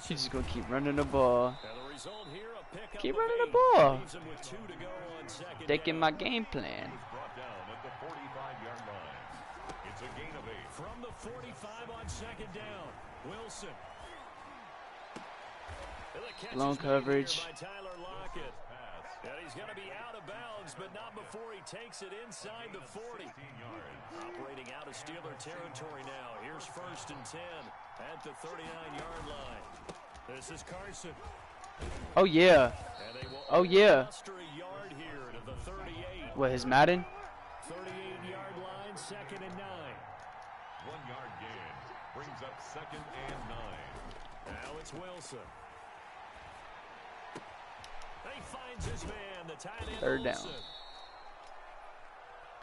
He's just gonna keep running the ball. Keep running the ball. Taking my game plan. From the 45 on second down, Wilson. Blown coverage. And he's going to be out of bounds, but not before he takes it inside the 40. Operating out of Steeler territory now. Here's 1st and 10 at the 39-yard line. This is Carson. Oh yeah. Oh yeah. A yard here to the 38. What, his Madden? 38-yard line, 2nd and 9. 1-yard gain brings up 2nd and 9. Now it's Wilson. He finds his man, the tight end. 3rd down. Wilson.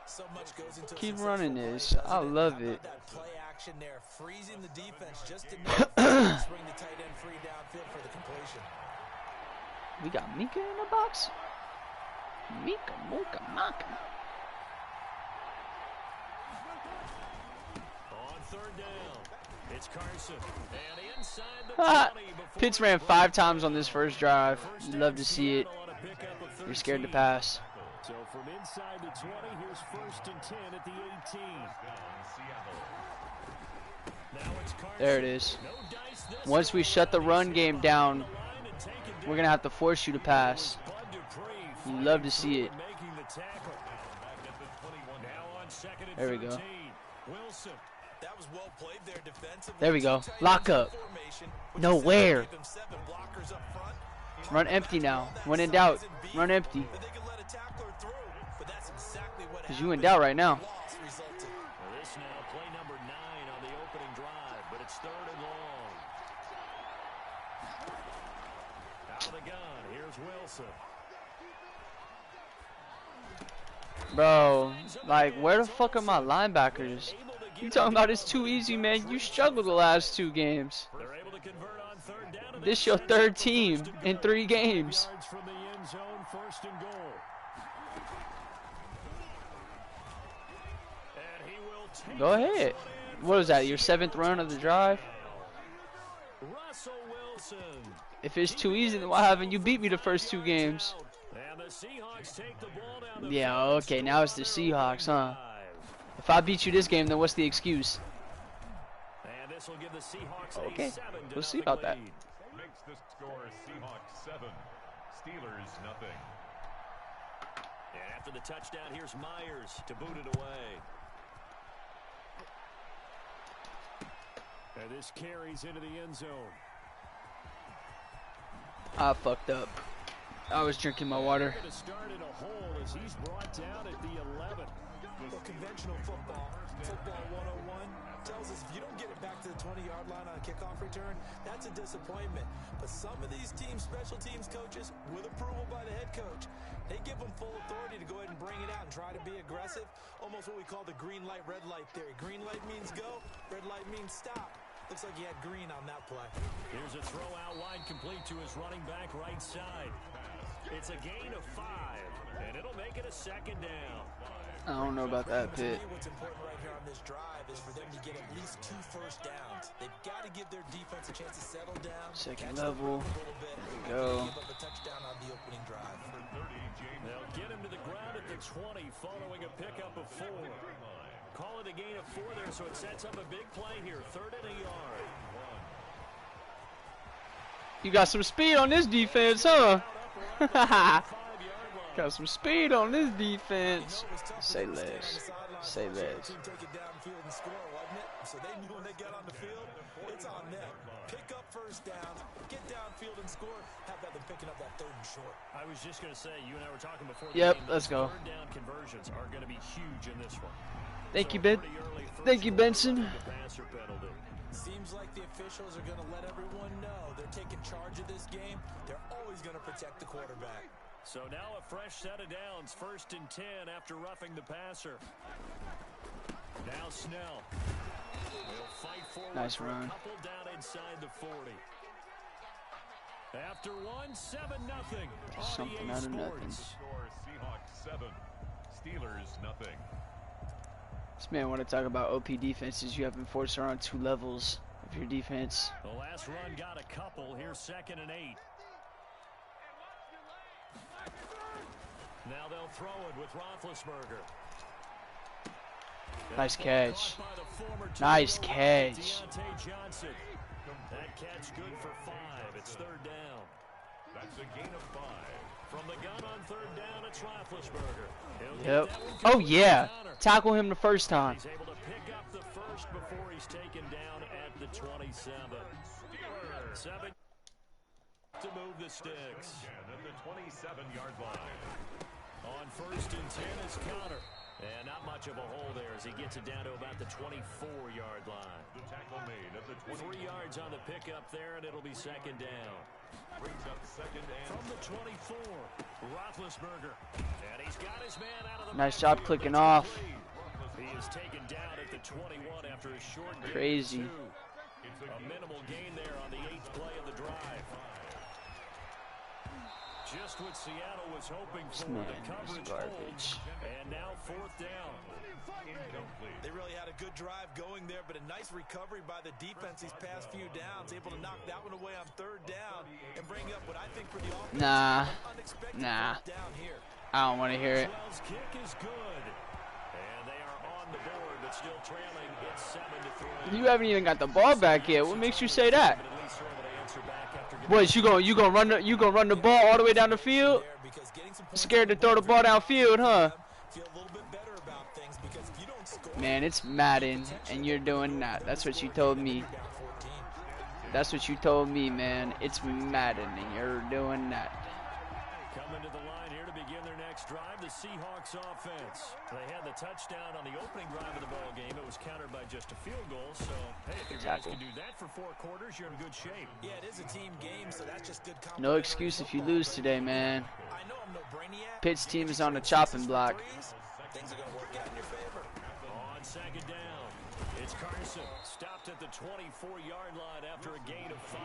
So much goes into Keep running this. I love it. That play action there, freezing the defense just enough to bring the tight end free downfield for the completion. We got Mika in the box. Mika, Moka, Maka. On 3rd down, it's Carson. And inside the 20 before Pitts ran 5 times on this first drive. You love to see it. You're scared to pass. So from inside the 20, here's 1st and 10 at the 18. Now it's Carson. There it is. No dice this Once we shut the run game down, we're going to have to force you to pass. You love to see it. There we go. Wilson. That was well played there defensively. There we go. Lock up. Nowhere. Run empty now. When in doubt, run empty. Because you in doubt right now. This now play number 9 on the opening drive, but it's 3rd and long. Out of the gun, here's Wilson. Bro, like, where the fuck are my linebackers? You talking about it's too easy, man. You struggled the last 2 games. They're able to convert on 3rd down. This your 3rd team in 3 games. Yards from the end zone, 1st and goal. And he will take Go ahead. What was that, your 7th run of the drive? Russell Wilson. If it's too easy, then why haven't you beat me the first 2 games? And the Seahawks take the ball down the Yeah, okay, now it's the Seahawks, huh? If I beat you this game, then what's the excuse? And this will give the Seahawks Okay, a 7-0 we'll see about that. lead. Makes the score Seahawks 7, Steelers nothing. And after the touchdown, here's Myers to boot it away. And this carries into the end zone. I fucked up. I was drinking my water. Going to start in a hole as he's brought down at the 11. Well, conventional football 101, tells us if you don't get it back to the 20-yard line on a kickoff return, that's a disappointment. But some of these special teams coaches, with approval by the head coach, they give them full authority to go ahead and bring it out and try to be aggressive. Almost what we call the green light, red light theory. Green light means go, red light means stop. Looks like he had green on that play. Here's a throw out wide, complete to his running back right side. It's a gain of 5, and it'll make it a 2nd down. I don't know about that, Pitt. What's important right here on this drive is for them to get at least 2 first downs. They've got to give their defense a chance to settle down. Second level. There we go. Give up a touchdown on the opening drive. They'll get him to the ground at the 20 following a pickup of 4. Call it a gain of 4 there, so it sets up a big play here. 3rd and a yard. You got some speed on this defense, huh? Got some speed on this defense. Say less. Say less. Take it downfield and score, wasn't it? So they knew when they got on the field, it's on them. Pick up first downs, get downfield and score. How about them picking up that 3rd and short? I was just going to say, you and I were talking before. Yep, let's go. 3rd down conversions are going to be huge in this one. Thank you, Ben. Thank you, Benson. Seems like the officials are going to let everyone know they're taking charge of this game. They're always going to protect the quarterback. So now a fresh set of downs, 1st and 10 after roughing the passer. Now Snell. They'll fight forward Nice for run. a couple down inside the 40. After 1-7-0. Something out of nothing. Score Seahawks 7, Steelers nothing. This man want to talk about OP defenses. You have enforcer on 2 levels of your defense. The last run got a couple. Here's 2nd and 8. Now they'll throw it with Roethlisberger. Nice catch. Nice catch. That catch good for 5. It's 3rd down. That's a gain of 5. From the gun on 3rd down, it's Roethlisberger. Yep. Oh, yeah. Tackle him the first time. He's able to pick up the first before he's taken down at the 27. 7 to move the sticks. At the 27-yard line. On 1st and 10 is Connor. And not much of a hole there as he gets it down to about the 24-yard line. The tackle made at the 3 yards on the pickup there, and it'll be 2nd down. Brings up 2nd and From the 24, Roethlisberger. And he's got his man out of the Nice job clicking off. He is taken down at the 21 after a short gain. Crazy. A minimal gain there on the 8th play of the drive. Just what Seattle was hoping for. Man, The coverage garbage. holds. And now 4th down. They really had a good drive going there, but a nice recovery by the defense these past few downs. Able to knock that one away on 3rd down and bring up what I think for the offense. Nah. Unexpected Nah. first down here. I don't want to hear it. Maxwell's kick is good. And they are on the board, but still trailing. It's 7-3. You haven't even got the ball back yet. What makes you say that? But at least they're able to answer back after getting What, you gonna run the ball all the way down the field? There, because getting some points Scared to throw the ball downfield, huh? feel a little bit better about things because if you don't score, Man, it's Madden, and you're doing that. That's what you told me. down 14. That's what you told me, man. It's Madden, and you're doing that. Coming to the line here to begin their next drive, the Seahawks offense. They had the touchdown on the opening drive of the ball game. It was countered by just a field goal. So, hey, if you guys Tackle. can do that for 4 quarters, you're in good shape. Yeah, it is a team game, so that's just good. No excuse if you lose today, man. I know I'm no brainiac. Pitt's team is on the chopping block. Things are gonna work out in your favor. On 2nd down, it's Carson. Stopped at the 24-yard line after a gain of 5.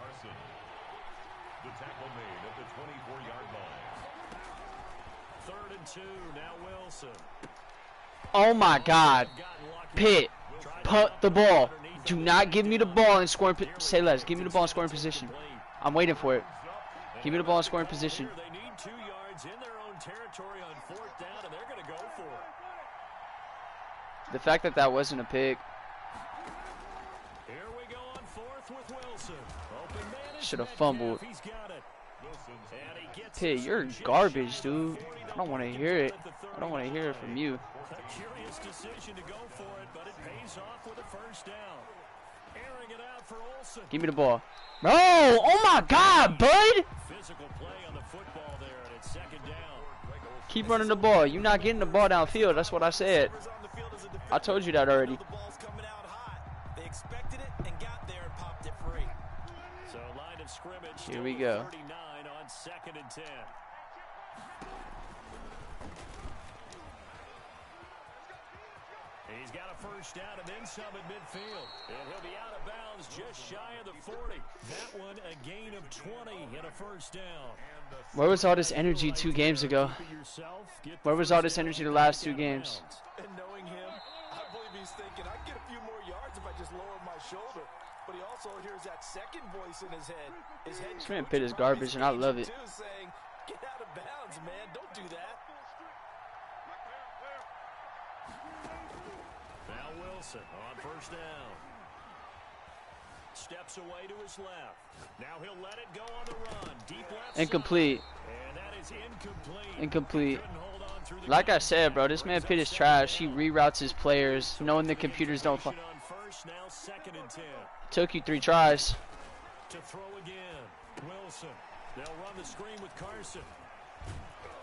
Carson. The tackle made at the 24-yard line. 3rd and 2, now Wilson. Oh my God. Pitt, punt the ball. Do not give me the ball in scoring. Say less. Give me the ball in scoring position. I'm waiting for it. Give me the ball in scoring position. They need 2 yards in their own territory on 4th down, and they're going to go for it. The fact that that wasn't a pick. Should have fumbled. He's got it. And he gets Pitt, you're garbage, dude. I don't want to hear it. I don't want to hear it from you. A curious decision to go for it, but it pays off with a first down. Airing it out for Olsen. Give me the ball. Bro, oh my God, bud. Physical play on the football there, and it's second down. Keep running the ball. You're not getting the ball downfield. That's what I said. I told you that already. They expected it and got there and popped it free. So line of scrimmage. Here we go. 39 on 2nd and 10. He's got a first down and then some at midfield. And he'll be out of bounds just shy of the 40. That one a gain of 20 and a first down. Where was all this energy 2 games ago? Where was all this energy the last 2 games? And knowing him, I believe he's thinking, I can get a few more yards if I just lower my shoulder. But he also hears that second voice in his head. This man Pitt is garbage, and I love it. Saying, get out of bounds, man. Don't do that. Now Wilson on first down. Steps away to his left. Now he'll let it go on the run. Deep left Incomplete. side. And that is incomplete. Incomplete. Couldn't hold on through the Like I said, bro, this man Pitt is trash. He reroutes his players, knowing the computers don't. on first, now 2nd and 10. Took you 3 tries. To throw again. Wilson. They'll run the screen with Carson.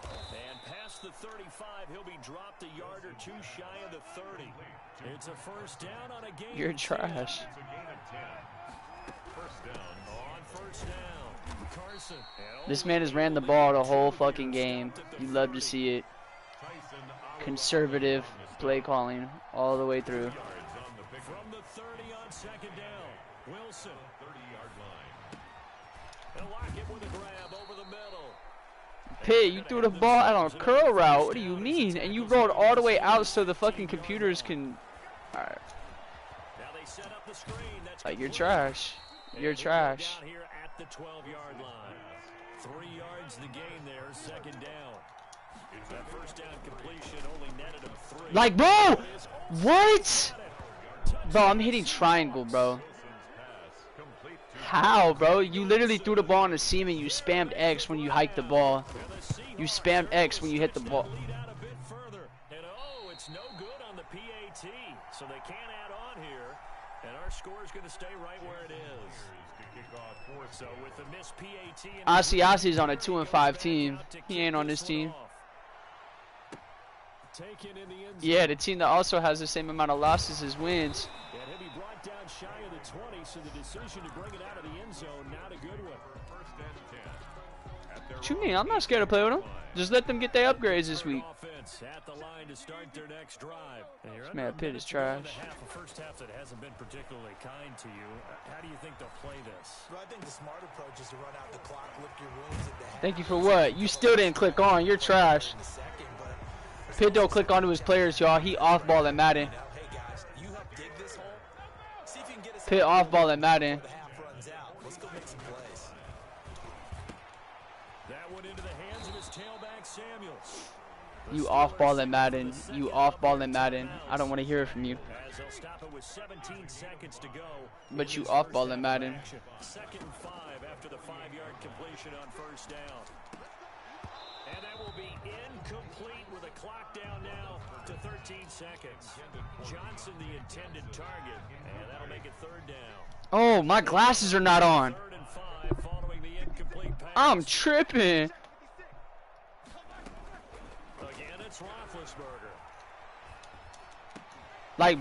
And past the 35, he'll be dropped a yard or 2 shy of the 30. It's a first down on a game. You're trash. First down. On first down. Carson. This man has ran the ball the whole fucking game. You love to see it. Conservative play calling all the way through. From the 30 on 2nd down. Wilson. 30-yard line. He'll lock it with a grab over the middle. Pitt, you threw the ball out on a curl route. What do you mean? And you rolled all the way out so the fucking computers can. Alright. Now they set up the screen. That's You're trash. You're trash. down here at the 12-yard line. 3 yards the gain there, 2nd down. That first down completion only netted him 3. Like, bro! What? Bro, I'm hitting triangle, bro. How, bro? You literally threw the ball on the seam and you spammed X when you hiked the ball. You spammed X when you hit the ball. Lead out a bit further. And oh, it's no good on the PAT. So they can't add on here. And our score is going to stay right where it is. So with the missed PAT and Asiasi's on a 2-5 team. He ain't on this team. taken in the end zone. Yeah, the team that also has the same amount of losses as wins. And he'll be brought down shy of the 20, so the decision to bring it out of the end zone, not a good one. What you mean? I'm not scared to play with them. Just let them get their upgrades this week. Offense at the line to start their next drive. This man Pitt is trash. A first half that hasn't been particularly kind to you. How do you think they'll play this? Well, I think the smart approach is to run out the clock, lick your wounds at the half. Thank you for what? You still didn't click on. You're trash. In the second, but Pitt don't click onto his players, y'all. He off-ball at Madden. now, hey guys, you help dig this hole. See if you can get us Pitt off-ball at Madden. the half runs out. Let's go make some plays. That one into the hands of his tailback, Samuels. You off-ball at Madden. You off-ball at Madden. I don't want to hear it from you. As they'll stop it with 17 seconds to go. But you off-ball at Madden. 2nd and 5 after the 5-yard completion on first down. And that will be incomplete with a clock down now to 13 seconds. Johnson the intended target, and that'll make it 3rd down. Oh, my glasses are not on. 3rd and 5 following the incomplete pass. I'm tripping. Again, it's Roethlisberger. Like,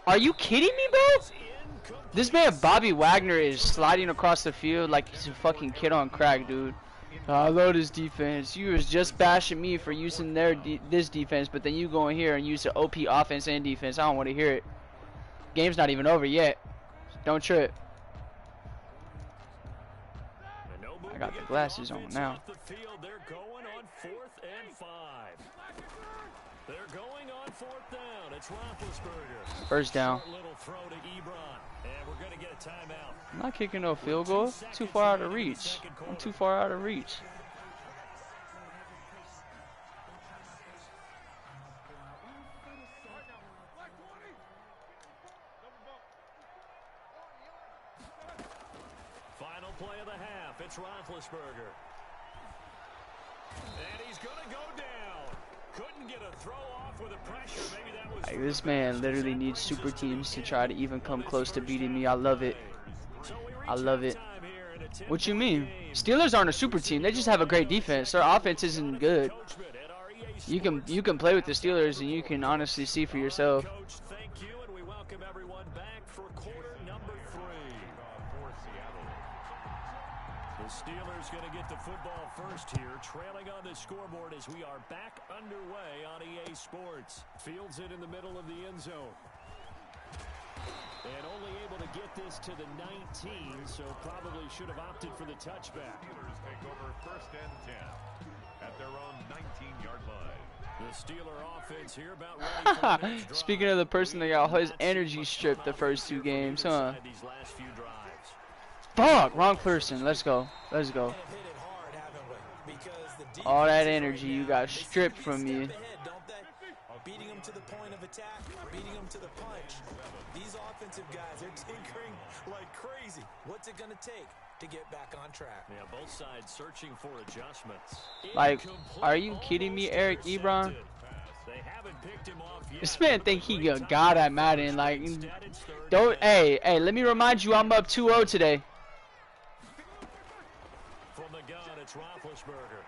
are you kidding me, bro? This man Bobby Wagner is sliding across the field like he's a fucking kid on crack, dude. I love this defense. You was just bashing me for using this defense, but then you go in here and use the OP offense and defense. I don't want to hear it. Game's not even over yet. Don't trip. I got the glasses on now. They're going on 4th and 5. They're going on 4th down. It's Roethlisberger. First down. Short little throw to Ebron, and we're going to get a timeout. I'm not kicking no field goal. Too far out of reach. I'm too far out of reach. the half. It's Roethlisberger. And he's going to go down. Couldn't get a throw off with the pressure. Maybe that was Like, this man literally needs super teams to try to even come close to beating me. I love it. I love it. What you mean? Steelers aren't a super team. They just have a great defense. Their offense isn't good. You can play with the Steelers and you can honestly see for yourself. Thank you, and we welcome everyone back for quarter number 3. The Steelers going to get the football first here, trailing on the scoreboard as we are back underway on EA Sports. Fields it in the middle of the end zone. And only able to get this to the 19, so probably should have opted for the touchback. Steelers take over first and 10 at their own 19-yard line. The Steeler offense here about ready for the next drive. Speaking of the person that got his energy stripped the first 2 games, huh? These last few drives. Fuck, wrong person. Let's go. Let's go. All that energy you got stripped from you. Beating them to the point of attack, beating them to the punch. These offensive guys are tinkering like crazy. What's it going to take to get back on track? Yeah, both sides searching for adjustments. Like, are you kidding me, Eric Ebron? They haven't picked him off yet. This man think he a god at Madden. Like, don't. Hey, let me remind you, I'm up 2-0 today. From the gun, it's Roethlisberger.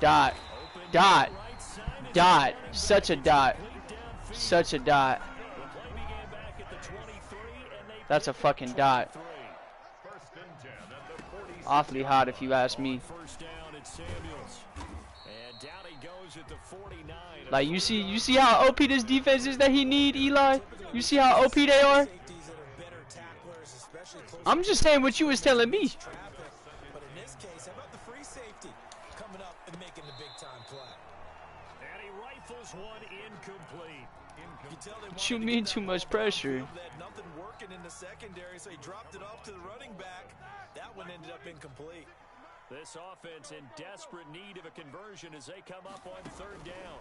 Dot. Dot. Dot. Such a dot. Such a dot. That's a fucking dot. Awfully hot if you ask me. Like, you see how OP this defense is that he need, Eli? You see how OP they are? I'm just saying what you was telling me. But in this case, how about the free safety coming up and making the big-time play? And he rifles one incomplete. What you mean too much pressure? Nothing working in the secondary, so he dropped it off to the running back. That one ended up incomplete. This offense in desperate need of a conversion as they come up on 3rd down.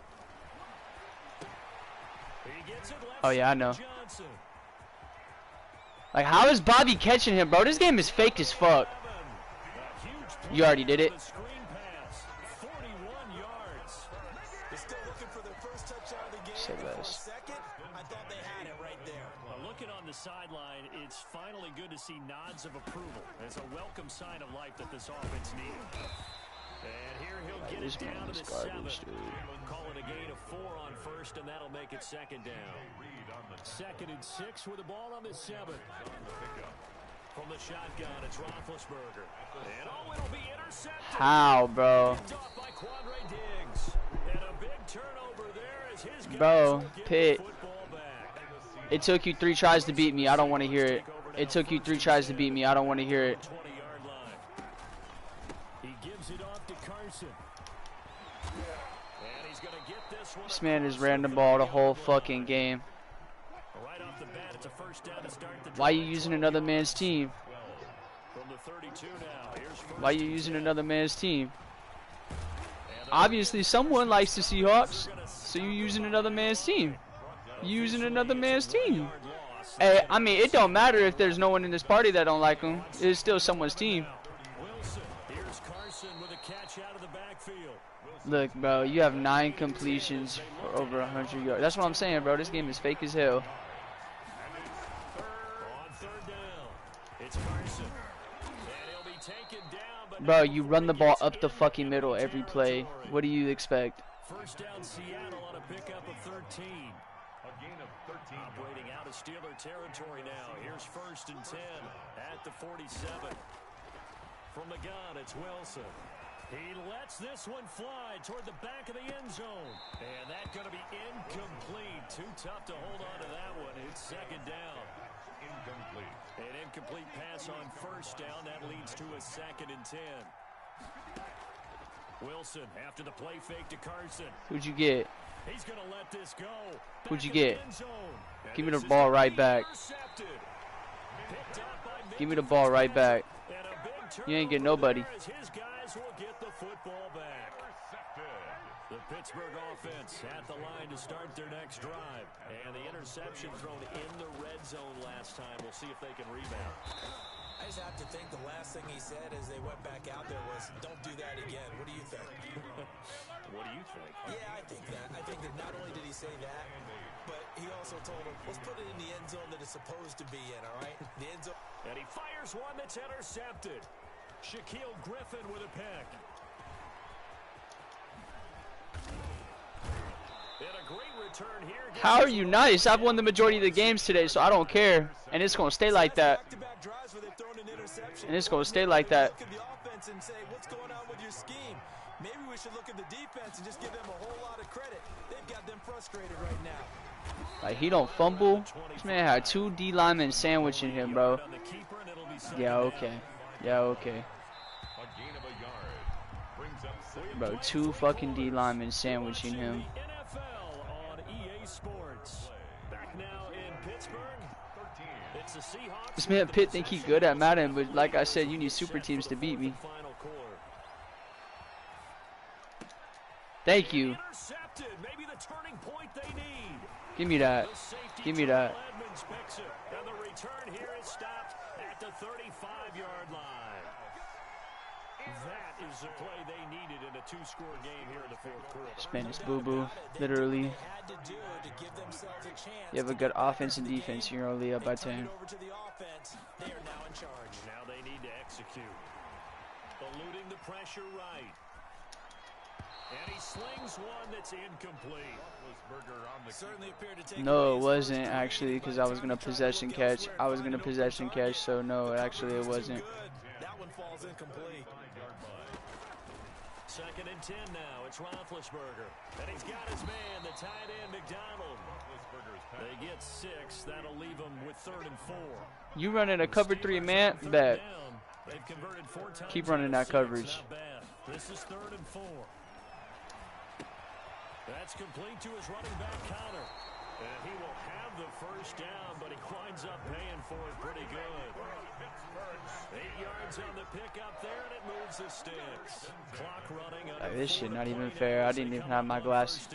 He gets it left. Oh yeah, I know. Johnson. Like, how is Bobby catching him, bro? This game is fake as fuck. You already did it. Screen pass, 41 yards. They're still looking for their first touchdown of the game. Say For a less. second, I thought they had it right there. Looking on the sideline, it's finally good to see nods of approval. It's a welcome sign of life that this offense needed. And here he'll get it down to the 7. Call it a gain of 4 on 1st, and that'll make it 2nd down. 2nd and 6 with the ball on the 7. From the shotgun, it's Roethlisberger. And it'll be intercepted. How, bro? Picked off by Quandre Diggs. And a big turnover there as his guys Bro, will get the Pitt. football back. It took you 3 tries to beat me. I don't want to hear it. It took you 3 tries to beat me. I don't want to hear it. 20-yard line. He gives it off to Carson. And he's going to get this one. This man has ran the ball the whole fucking game. Right off the bat, it's a 1st down to start the drive. Why you using another man's team? From the 32 now. Here's Why you using another man's team? Obviously, someone likes the Seahawks, so you using another man's team. Using another man's team. Hey, I mean, it don't matter if there's no one in this party that don't like him. It's still someone's team. Wilson. Here's Carson with a catch out of the backfield. Look, bro, you have 9 completions for over 100 yards. That's what I'm saying, bro. This game is fake as hell. On 3rd down, it's Carson. And he'll be taken down, but Bro, you run the ball up the fucking middle every play. What do you expect? 1st down Seattle on a pickup of 13. A gain of 13. Operating out of Steeler territory now. Here's 1st and 10 at the 47. From the gun, it's Wilson. He lets this one fly toward the back of the end zone. And that's going to be incomplete. Too tough to hold on to that one. It's 2nd down. Incomplete. An incomplete pass on 1st down. That leads to a 2nd and 10. Wilson after the play fake to Carson. Who'd you get? He's going to let this go. Who'd you Back in get? the end zone. Give me the And this ball is right back. intercepted. Picked up by Give me the ball right back. And a big You ain't getting turnover nobody. there as his guys will get the football back. The Pittsburgh offense at the line to start their next drive. And the interception thrown in the red zone last time. We'll see if they can rebound. I just have to think the last thing he said as they went back out there was, don't do that again. What do you think? What do you think? Yeah, I think that. I think that not only did he say that, but he also told him, let's put it in the end zone that it's supposed to be in, all right? The end zone. And he fires one that's intercepted. Shaquille Griffin with a pick. And a great return here. How are you nice? I've won the majority of the games today, so I don't care. And it's going to stay like that. And it's going to stay like that. Look at the offense and say, what's going on with your scheme? Maybe we should look at the defense and just give them a whole lot of credit. They've got them frustrated right now. Like, he don't fumble. This man had 2 D linemen sandwiching him, bro. Yeah, okay. Yeah, okay. Bro, 2 fucking D linemen sandwiching him. This man Pitt think he good at Madden, but like I said, you need super teams to beat me. Thank you. Give me that. Give me that. And the return here is stopped at the 35-yard line. That is the play they needed in a 2-score game here in the fourth quarter. This man is boo-boo, literally. You have a good offense and defense. You're only up by 10. They are now in charge. Now they need to execute. Eluding the pressure right. And he slings one that's incomplete. Certainly appeared to take No, it wasn't actually, because I was going to possession catch. I was going to possession catch, so no, actually it wasn't. That one falls incomplete. 2nd and 10 now. It's Roethlisberger. And he's got his man, the tight end, McDonald. They get 6. That'll leave him with 3rd and 4. You running a cover 3 man? Bet. They've converted 4 times. Keep running that coverage. Not bad. This is 3rd and 4. That's complete to his running back, Connor. And he will have the first down, but he winds up paying for it pretty good. 8 yards on the pickup there, and it moves the sticks. Clock running. Like, this shit not even fair. I didn't even have my glasses.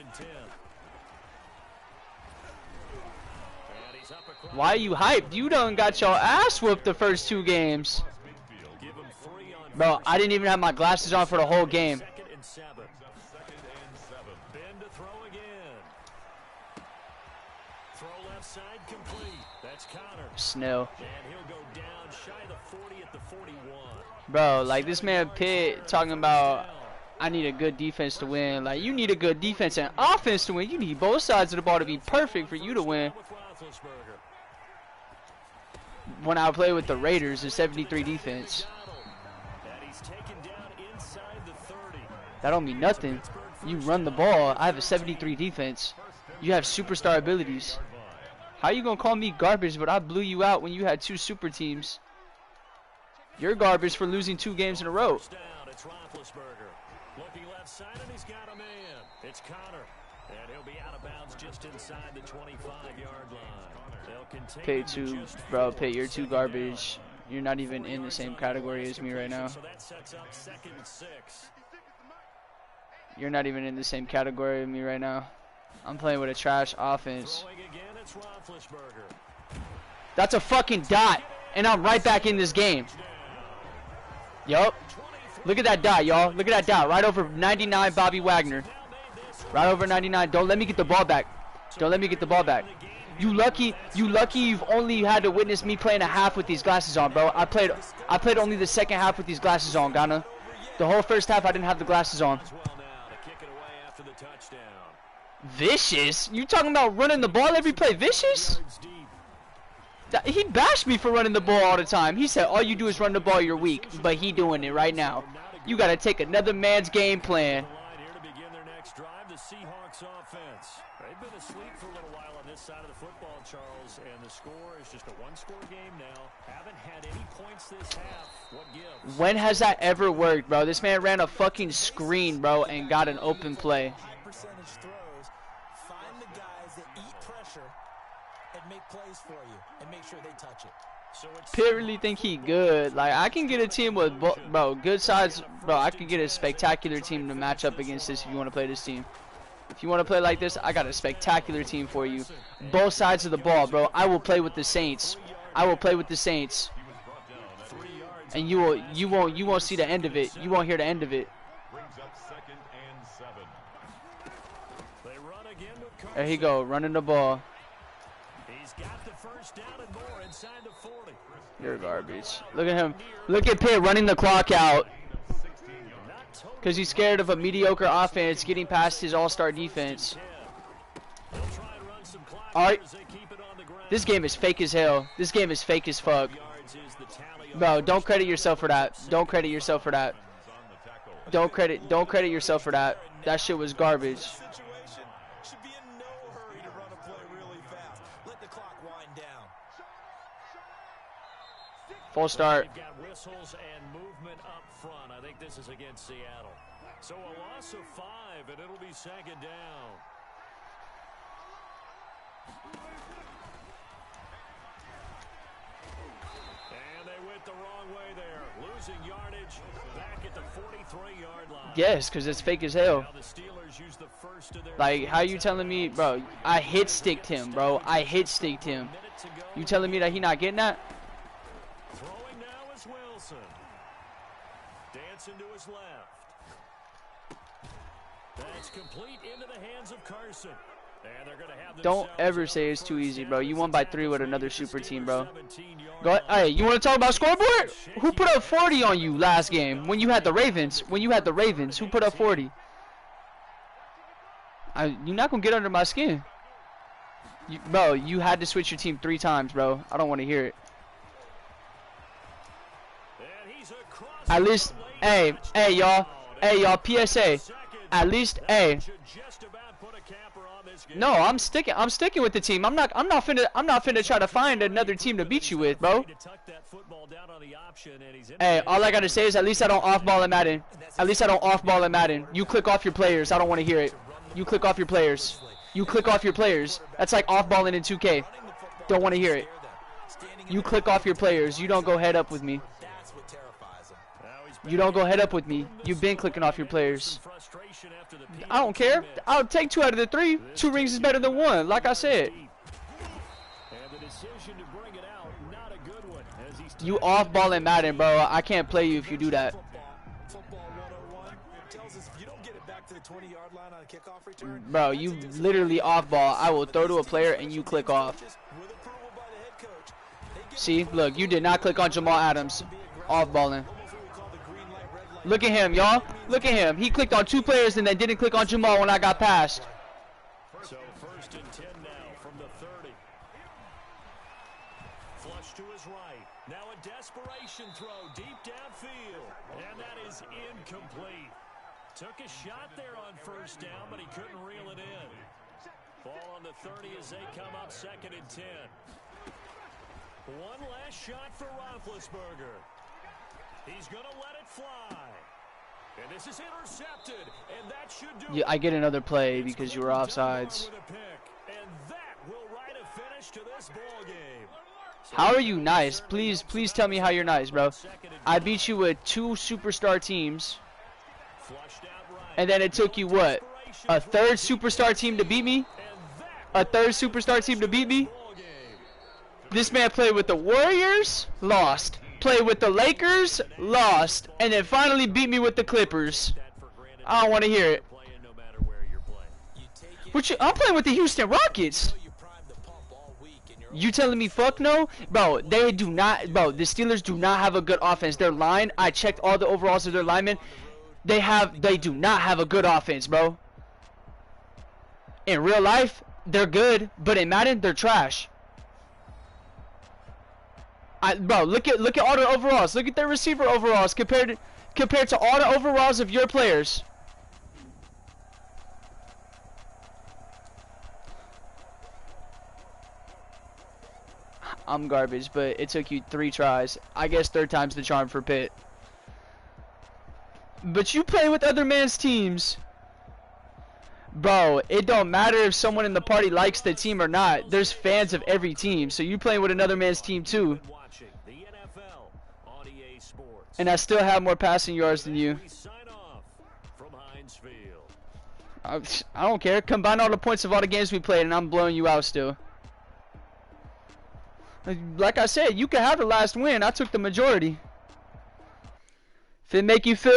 Why are you hyped? You done got your ass whooped the first 2 games. Bro, I didn't even have my glasses on for the whole game. Snell. Bro, like this man Pitt talking about I need a good defense to win. Like, you need a good defense and offense to win. You need both sides of the ball to be perfect for you to win. When I play with the Raiders, the 73 defense. That don't mean nothing. You run the ball. I have a 73 defense. You have superstar abilities. How you gonna call me garbage, but I blew you out when you had 2 super teams? You're garbage for losing 2 games in a row. It's Roethlisberger. Looking left side, and he's got a man. It's Connor. And he'll be out of bounds just inside the 25-yard line. They'll continue Pitt 2, bro, Pitt, you're 2 garbage. You're not even in the same category as me right now. So that sets up 2nd and 6. You're not even in the same category as me right now. I'm playing with a trash offense. That's a fucking dot, and I'm right back in this game. Yup. Look at that dot, y'all. Look at that dot. Right over 99, Bobby Wagner. Right over 99. Don't let me get the ball back. Don't let me get the ball back. You lucky you've only had to witness me playing a half with these glasses on, bro. I played only the second half with these glasses on, Ghana. The whole first half I didn't have the glasses on. Vicious? You talking about running the ball every play? Vicious? He bashed me for running the ball all the time. He said all you do is run the ball, you're weak. But he doing it right now. You got to take another man's game plan. They've been asleep for a little while on this side of the football, Charles, and the score is just a 1-score game now. Haven't had any points this half. What gives? When has that ever worked, bro? This man ran a fucking screen, bro, and got an open play. High percentage throws. Find the guys that eat pressure and make plays for you and make sure they touch it. Pitt really think he good. Like, I can get a team with, bro, good sides. Bro, I can get a spectacular team to match up against this if you want to play this team. If you want to play like this, I got a spectacular team for you. Both sides of the ball, bro. I will play with the Saints. I will play with the Saints. And you won't see the end of it. You won't hear the end of it. There he go, running the ball. He's got the first down and more inside the 40. You're garbage. Look at him. Look at Pitt running the clock out. Because he's scared of a mediocre offense getting past his all-star defense. Alright. This game is fake as hell. This game is fake as fuck. Bro, don't credit yourself for that. Don't credit yourself for that. Don't credit yourself for that. That shit was garbage. Full start. They've got whistles and movement up front. I think this is against Seattle. So a loss of 5, and it'll be second down. And they went the wrong way there. Losing yardage back at the 43-yard line. Yes, because it's fake as hell. Now the Steelers use the first of their Like, how you telling me, bro? I hit-sticked him, bro. I hit-sticked him. You telling me that he not getting that? Throwing now is Wilson. Dancing to his left. That's complete into the hands of Carson. And they're gonna have Don't ever say it's too easy, bro. You won by 3 with another super team, bro. Go ahead. Hey, you want to talk about scoreboard? Who put up 40 on you last game when you had the Ravens? When you had the Ravens, who put up 40? You're not gonna get under my skin, bro. You had to switch your team 3 times, bro. I don't want to hear it. At least, hey, y'all, PSA. At least, hey. No, I'm sticking with the team. I'm not finna try to find another team to beat you with, bro. Hey, all I gotta say is at least I don't off-ball in Madden. At least I don't off-ball in Madden. You click off your players. I don't want to hear it. You click off your players. You click off your players. That's like off-balling in 2K. Don't want to hear it. You click off your players. You don't go head up with me. You don't go head up with me. You've been clicking off your players. I don't care. I'll take 2 out of the 3. 2 rings is better than 1, like I said. You off-ball in Madden, bro. I can't play you if you do that. Bro, you literally off-ball. I will throw to a player and you click off. See? Look, you did not click on Jamal Adams. Off-balling. Look at him, y'all. Look at him. He clicked on 2 players and then didn't click on Jamal when I got passed. So 1st and 10 now from the 30. Flush to his right. Now a desperation throw deep downfield. And that is incomplete. Took a shot there on 1st down, but he couldn't reel it in. Ball on the 30 as they come up 2nd and 10. One last shot for Roethlisberger. He's going to let it fly. And this is intercepted. And that should do Yeah, I get another play because you were offsides. And that will write a finish to this ball game. How are you nice? Please tell me how you're nice, bro. I beat you with 2 superstar teams. And then it took you what? A 3rd superstar team to beat me? A 3rd superstar team to beat me? This man played with the Warriors, lost. Played with the Lakers, lost, and then finally beat me with the Clippers. I don't want to hear it. I'm playing with the Houston Rockets. You telling me fuck no? Bro, they do not, bro, the Steelers do not have a good offense. Their line, I checked all the overalls of their linemen. They do not have a good offense, bro. In real life, they're good, but in Madden, they're trash. Bro, look at all the overalls. Look at their receiver overalls compared to all the overalls of your players. I'm garbage, but it took you 3 tries. I guess 3rd time's the charm for Pitt. But you play with other man's teams. Bro, it don't matter if someone in the party likes the team or not. There's fans of every team, so you playing with another man's team too. And I still have more passing yards than you. I don't care. Combine all the points of all the games we played, and I'm blowing you out still. Like I said, you can have the last win. I took the majority. If it make you feel